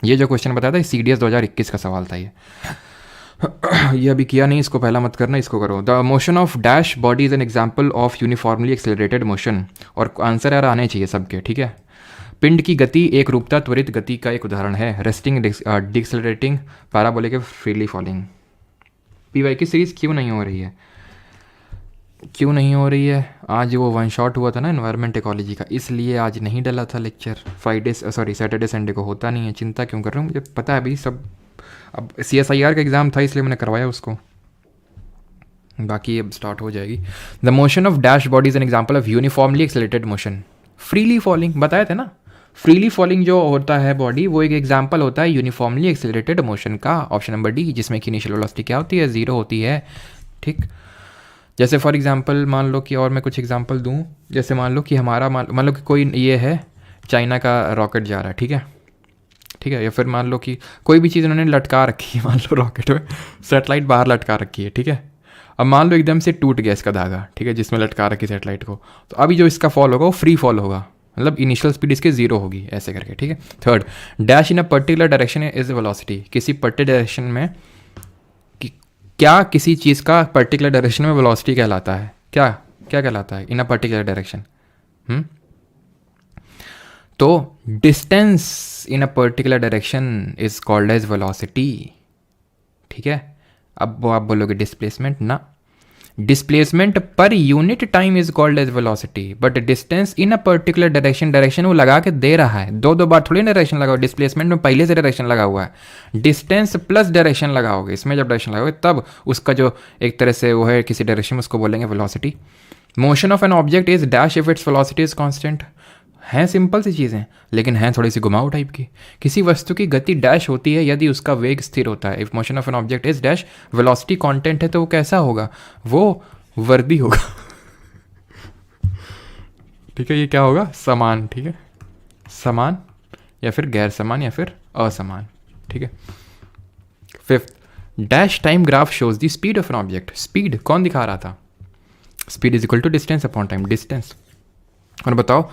ये जो क्वेश्चन बताया था CDS 2021 का सवाल था ये अभी किया नहीं, इसको पहला मत करना, इसको करो। The motion of dash body is an example of uniformly accelerated motion, और आंसर यार आने चाहिए सबके, ठीक है। पिंड की गति एक रूपता त्वरित गति का एक उदाहरण है, resting, decelerating, parabolic, freely falling. PY की सीरीज क्यों नहीं हो रही है, क्यों नहीं हो रही है? आज वो वन शॉट हुआ था ना एनवायरनमेंट इकोलॉजी का, इसलिए आज नहीं डला था लेक्चर। सैटरडे संडे को होता नहीं है। चिंता क्यों कर रहे हो, मुझे पता है अभी सब। अब CSIR का एग्ज़ाम था इसलिए मैंने करवाया उसको, बाकी अब स्टार्ट हो जाएगी। The motion of dash body is an example of uniformly accelerated motion. Freely falling बताए थे ना, फ्रीली फॉलिंग जो होता है बॉडी, वो एक एग्जाम्पल होता है यूनिफॉर्मली एक्सेलरेटेड मोशन का, ऑप्शन नंबर डी, जिसमें कि इनिशियल वेलोसिटी क्या होती है, 0 होती है, ठीक। जैसे फॉर एग्जांपल मान लो कि, और मैं कुछ एग्जांपल दूं, जैसे मान लो कि हमारा मान लो कि कोई ये है, चाइना का रॉकेट जा रहा है, ठीक है, ठीक है, या फिर मान लो कि कोई भी चीज़ उन्होंने लटका रखी है, मान लो रॉकेट में सेटेलाइट बाहर लटका रखी है, ठीक है। अब मान लो एकदम से टूट गया इसका धागा, ठीक है, जिसमें लटका रखी सेटेलाइट को, तो अभी जो इसका फॉल होगा वो फ्री फॉल होगा, मतलब इनिशियल स्पीड इसके 0 होगी, ऐसे करके, ठीक है। Third, dash in a particular direction is velocity, किसी पर्टिकुलर डायरेक्शन में क्या किसी चीज़ का पर्टिकुलर डायरेक्शन में वेलोसिटी कहलाता है, क्या क्या कहलाता है, इन अ पर्टिकुलर डायरेक्शन। तो distance in a particular direction is called as velocity, ठीक है। अब वो आप बोलोगे डिस्प्लेसमेंट ना, डिस्प्लेसमेंट पर unit time is called as velocity, but distance in a particular direction, direction वो लगा के दे रहा है, दो बार थोड़ी डायरेक्शन लगा, डिस्प्लेसमेंट में पहले से डायरेक्शन लगा हुआ है, डिस्टेंस प्लस डायरेक्शन लगाओगे, इसमें जब डायरेक्शन लगाओगे तब उसका जो एक तरह से वो है किसी डायरेक्शन में, उसको बोलेंगे velocity. Motion of an object is dash if its velocity is constant. हैं सिंपल सी चीज़ें, लेकिन हैं थोड़ी सी घुमाऊ टाइप की। किसी वस्तु की गति डैश होती है यदि उसका वेग स्थिर होता है। If motion of an object is dash, velocity constant है तो वो कैसा होगा, वो वर्दी होगा। ठीक है, ये क्या होगा, समान। ठीक है, समान या फिर गैर समान या फिर असमान। ठीक है। Fifth, dash time graph shows the speed of an object. Speed कौन दिखा रहा था, speed is equal to distance upon time, distance. और बताओ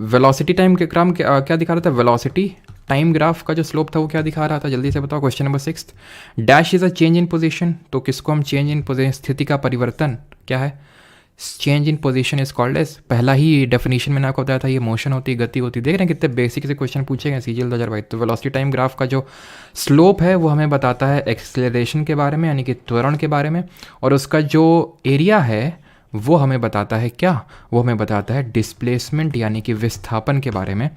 वेलोसिटी टाइम के ग्राम क्या दिखा रहा था, वेलोसिटी टाइम ग्राफ का जो स्लोप था वो क्या दिखा रहा था, जल्दी से बताओ। Question number 6, dash is a change in position. तो किसको हम चेंज इन पोजीशन, स्थिति का परिवर्तन क्या है, change in position is called as. पहला ही डेफिनेशन मैंने आपको बताया था, ये मोशन होती, गति होती। देख रहे हैं कितने बेसिक से क्वेश्चन पूछे गए सीजीएल 2022। तो वेलोसिटी टाइम ग्राफ का जो स्लोप है वो हमें बताता है एक्सेलरेशन के बारे में, यानी कि त्वरण के बारे में। और उसका जो एरिया है वो हमें बताता है क्या, वो हमें बताता है डिस्प्लेसमेंट यानी कि विस्थापन के बारे में।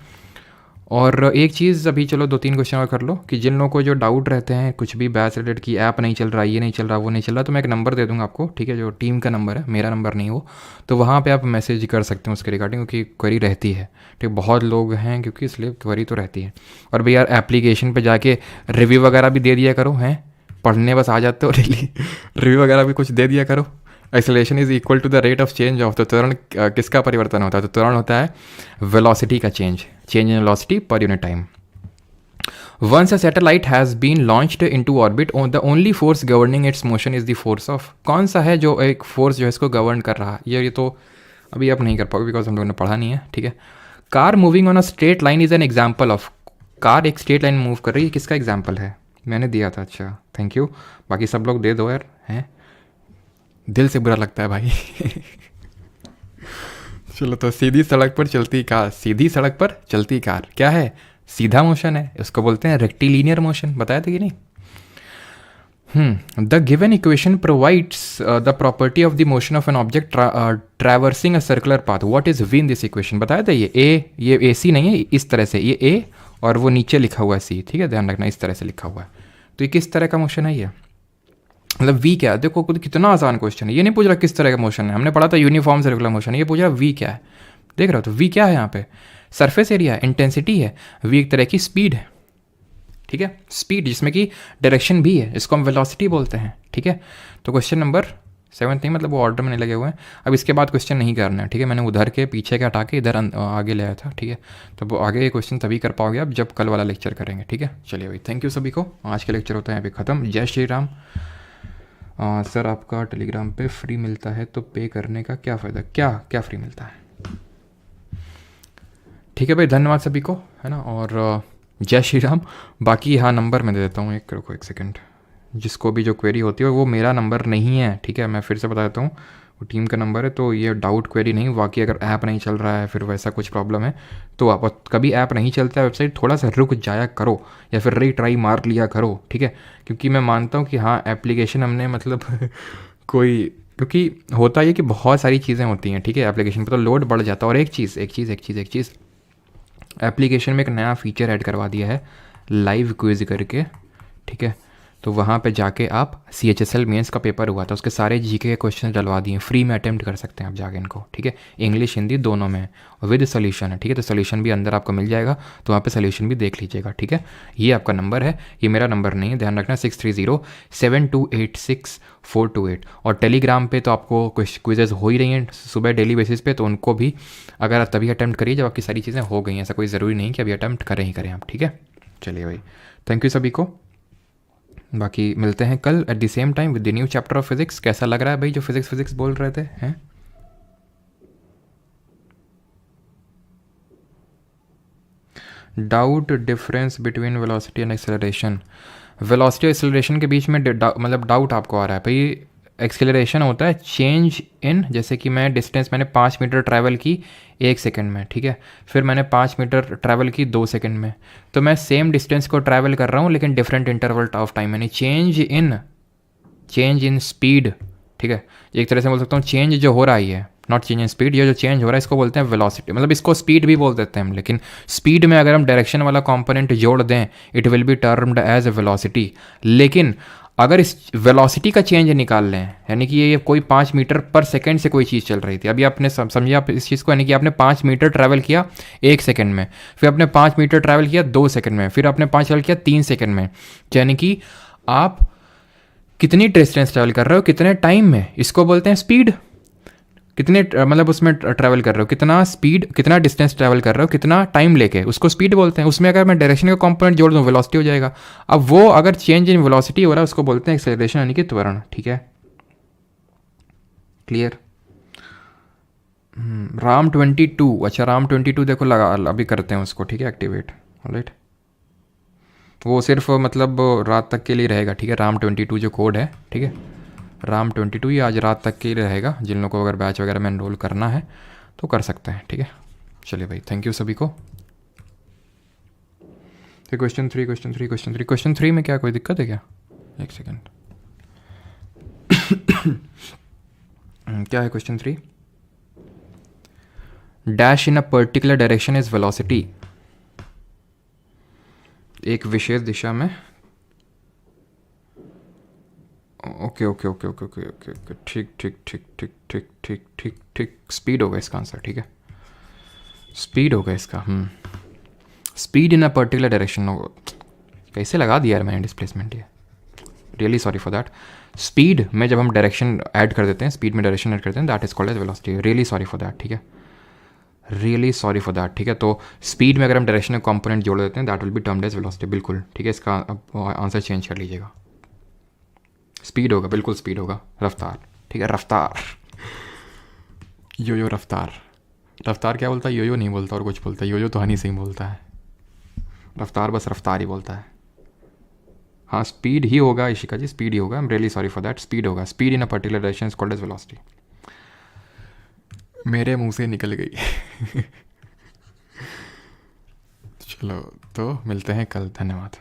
और एक चीज़ अभी चलो 2-3 क्वेश्चन और कर लो, कि जिन लोगों को जो डाउट रहते हैं कुछ भी बैच रिलेटेड की ऐप नहीं चल रहा, ये नहीं चल रहा, वो नहीं चल रहा, तो मैं एक नंबर दे दूंगा आपको। ठीक है, जो टीम का नंबर है, मेरा नंबर नहीं वो, तो वहाँ पे आप मैसेज कर सकते हैं उसके रिगार्डिंग, क्योंकि क्वेरी रहती है। ठीक, बहुत लोग हैं क्योंकि, इसलिए क्वेरी तो रहती है। और भैया यार एप्लीकेशन पर जाके रिव्यू वगैरह भी दे दिया करो, हैं पढ़ने बस आ जाते हो डेली, रिव्यू वगैरह भी कुछ दे दिया करो। Acceleration is equal to the rate of change of, तो त्वरण किसका परिवर्तन होता है, तो त्वरण होता है वेलोसिटी का चेंज इन वेलोसिटी पर unit time. Once a satellite has been launched into orbit, the only force governing its motion is the force of. कौन सा है जो एक फोर्स जो है इसको गवर्न कर रहा है, ये तो अभी आप नहीं कर पाओगे बिकॉज हम लोगों ने पढ़ा नहीं है। ठीक है, car moving on a straight line is an example of. Car एक स्ट्रेट लाइन मूव कर रही है, किसका एग्जाम्पल है, मैंने दिया था। अच्छा थैंक यू, बाकी सब लोग दे दो यार, हैं दिल से बुरा लगता है भाई। चलो, तो सीधी सड़क पर चलती कार, सीधी सड़क पर चलती कार क्या है, सीधा मोशन है, उसको बोलते हैं रेक्टिलिनियर मोशन। बताया था कि नहीं। The given equation provides the property of the motion of an object traversing a circular path. What is v in this equation. बताया था ये ए सी नहीं है, इस तरह से ये ए और वो नीचे लिखा हुआ है सी। ठीक है, ध्यान रखना, इस तरह से लिखा हुआ है। तो ये किस तरह का मोशन है, ये मतलब वी क्या है। देखो कितना आसान क्वेश्चन है, ये नहीं पूछ रहा किस तरह का मोशन है, हमने पढ़ा था यूनिफॉर्म सर्कुलर मोशन है, ये पूछ रहा वी क्या है। देख रहे हो, तो वी क्या है यहाँ पे, सरफेस एरिया, इंटेंसिटी है। वी एक तरह की स्पीड है। ठीक है, स्पीड जिसमें कि डायरेक्शन भी है, इसको हम वेलोसिटी बोलते हैं। ठीक है, तो क्वेश्चन नंबर 7 नहीं, मतलब वो ऑर्डर में नहीं लगे हुए हैं। अब इसके बाद क्वेश्चन नहीं करना है। ठीक है, मैंने उधर के पीछे के हटा के इधर आगे ले आया था। ठीक है, तो वो आगे क्वेश्चन तभी कर पाओगे आप जब कल वाला लेक्चर करेंगे। ठीक है, चलिए भाई, थैंक यू सभी को, आज का लेक्चर होता है यहाँ पे ख़त्म। जय श्री राम। सर आपका टेलीग्राम पे फ्री मिलता है तो पे करने का क्या फ़ायदा, क्या फ्री मिलता है। ठीक है भाई, धन्यवाद सभी को, है ना, और जय श्री राम। बाकी हाँ नंबर मैं दे देता हूँ, एक सेकंड, जिसको भी जो क्वेरी होती है वो मेरा नंबर नहीं है। ठीक है, मैं फिर से बता देता हूँ, वो टीम का नंबर है। तो ये डाउट क्वेरी नहीं, बाकी अगर ऐप नहीं चल रहा है फिर वैसा कुछ प्रॉब्लम है तो आप कभी ऐप नहीं चलता है वेबसाइट, थोड़ा सा रुक जाया करो या फिर रीट्राई मार लिया करो। ठीक है, क्योंकि मैं मानता हूँ कि हाँ एप्लीकेशन हमने मतलब कोई, क्योंकि होता है कि बहुत सारी चीज़ें होती हैं। ठीक है, एप्लीकेशन पर तो लोड बढ़ जाता है। और एक चीज़ एप्लीकेशन में एक नया फीचर ऐड करवा दिया है, लाइव क्विज करके। ठीक है, तो वहाँ पे जाके आप CHSL मेंस का पेपर हुआ था, उसके सारे जीके के क्वेश्चन डलवा दिए, फ्री में अटेम्प्ट कर सकते हैं आप जाके इनको। ठीक है, इंग्लिश हिंदी दोनों में विद सोल्यूशन है। ठीक है, तो सोल्यूशन भी अंदर आपको मिल जाएगा, तो वहाँ पे सोल्यूशन भी देख लीजिएगा। ठीक है, ये आपका नंबर है, ये मेरा नंबर नहीं है, ध्यान रखना, 6307286428। और टेलीग्राम पे तो आपको क्विजेज हो ही रही हैं सुबह डेली बेसिस पे, तो उनको भी अगर आप तभी अटैम्प्ट करिए जब आपकी सारी चीज़ें हो गई हैं। ऐसा कोई ज़रूरी नहीं कि अभी अटैम्प्ट करें ही करें आप। ठीक है, चलिए भाई, थैंक यू सभी को। बाकी मिलते हैं कल at the same time with the new chapter of physics. कैसा लग रहा है भाई जो फिजिक्स बोल रहे थे, हैं? Doubt difference between velocity and acceleration. Velocity और एक्सेलरेशन के बीच में मतलब डाउट आपको आ रहा है भाई। एक्सेलरेशन होता है चेंज इन, जैसे कि मैंने 5 मीटर ट्रैवल की 1 सेकंड में। ठीक है, फिर मैंने 5 मीटर ट्रैवल की 2 सेकंड में, तो मैं सेम डिस्टेंस को ट्रैवल कर रहा हूँ लेकिन डिफरेंट इंटरवल ऑफ टाइम, यानी चेंज इन स्पीड। ठीक है, एक तरह से बोल सकता हूँ चेंज जो हो रहा है, नॉट चेंज इन स्पीड, ये जो चेंज हो रहा है इसको बोलते हैं वेलोसिटी। मतलब इसको स्पीड भी बोल देते हैं हम, लेकिन स्पीड में अगर हम डायरेक्शन वाला कंपोनेंट जोड़ दें it will be termed as a velocity. लेकिन अगर इस वेलोसिटी का चेंज निकाल लें, यानी कि ये कोई 5 मीटर पर सेकंड से कोई चीज़ चल रही थी, अभी आपने समझिए आप इस चीज़ को, यानी कि आपने 5 मीटर ट्रैवल किया 1 सेकंड में, फिर आपने 5 मीटर ट्रैवल किया 2 सेकंड में, फिर आपने 5 ट्रैवल किया 3 सेकंड में, यानी कि आप कितनी डिस्टेंस ट्रैवल कर रहे हो कितने टाइम में, इसको बोलते हैं स्पीड। कितने मतलब उसमें ट्रैवल कर रहे हो, कितना स्पीड, कितना डिस्टेंस ट्रैवल कर रहे हो, कितना टाइम लेके, उसको स्पीड बोलते हैं। उसमें अगर मैं डायरेक्शन का कंपोनेंट जोड़ दूँ वेलोसिटी हो जाएगा। अब वो अगर चेंज इन वेलोसिटी हो रहा है उसको बोलते हैं एक्सेलरेशन, यानी कि त्वरण। ठीक है, क्लियर। राम 22, अच्छा राम 22 देखो लगा, अभी करते हैं उसको, ठीक है, एक्टिवेट। ऑलराइट, वो सिर्फ मतलब रात तक के लिए रहेगा, ठीक है। राम 22 जो कोड है, ठीक है, राम 22 ये आज रात तक के लिए रहेगा। जिन लोगों को अगर बैच वगैरह में एनरोल करना है तो कर सकते हैं, ठीक है। चलिए भाई, थैंक यू सभी को। तो क्वेश्चन थ्री में क्या कोई दिक्कत है क्या? एक सेकेंड क्या है question 3? Dash in a particular direction is velocity, एक विशेष दिशा में। Okay okay okay okay okay okay okay, ठीक ठीक ठीक ठीक ठीक ठीक ठीक ठीक, स्पीड होगा इसका आंसर, ठीक है, स्पीड होगा इसका। Speed in a particular direction होगा, कैसे लगा दिया यार मैंने डिस्प्लेसमेंट, ये really sorry for that. Speed में जब हम डायरेक्शन ऐड कर देते हैं, स्पीड में डायरेक्शन ऐड करते हैं, that is called as velocity. Really sorry for that, ठीक है, रियली सॉरी फॉर दैट, ठीक है। तो स्पीड में अगर हम डायरेक्शन कंपोनेंट जोड़ देते हैं that will be termed as velocity, बिल्कुल ठीक है। इसका अब आंसर चेंज कर लीजिएगा, स्पीड होगा, बिल्कुल स्पीड होगा, रफ्तार, ठीक है, रफ्तार, यो रफ्तार। रफ्तार क्या बोलता है? यो नहीं बोलता और कुछ बोलता है, यो तो हनी सिंह बोलता है, रफ्तार बस रफ्तार ही बोलता है। हाँ स्पीड ही होगा इशिका जी, स्पीड ही होगा। I am really sorry for that, speed होगा, speed in a particular direction is called as velocity. मेरे मुंह से निकल गई चलो तो मिलते हैं कल, धन्यवाद।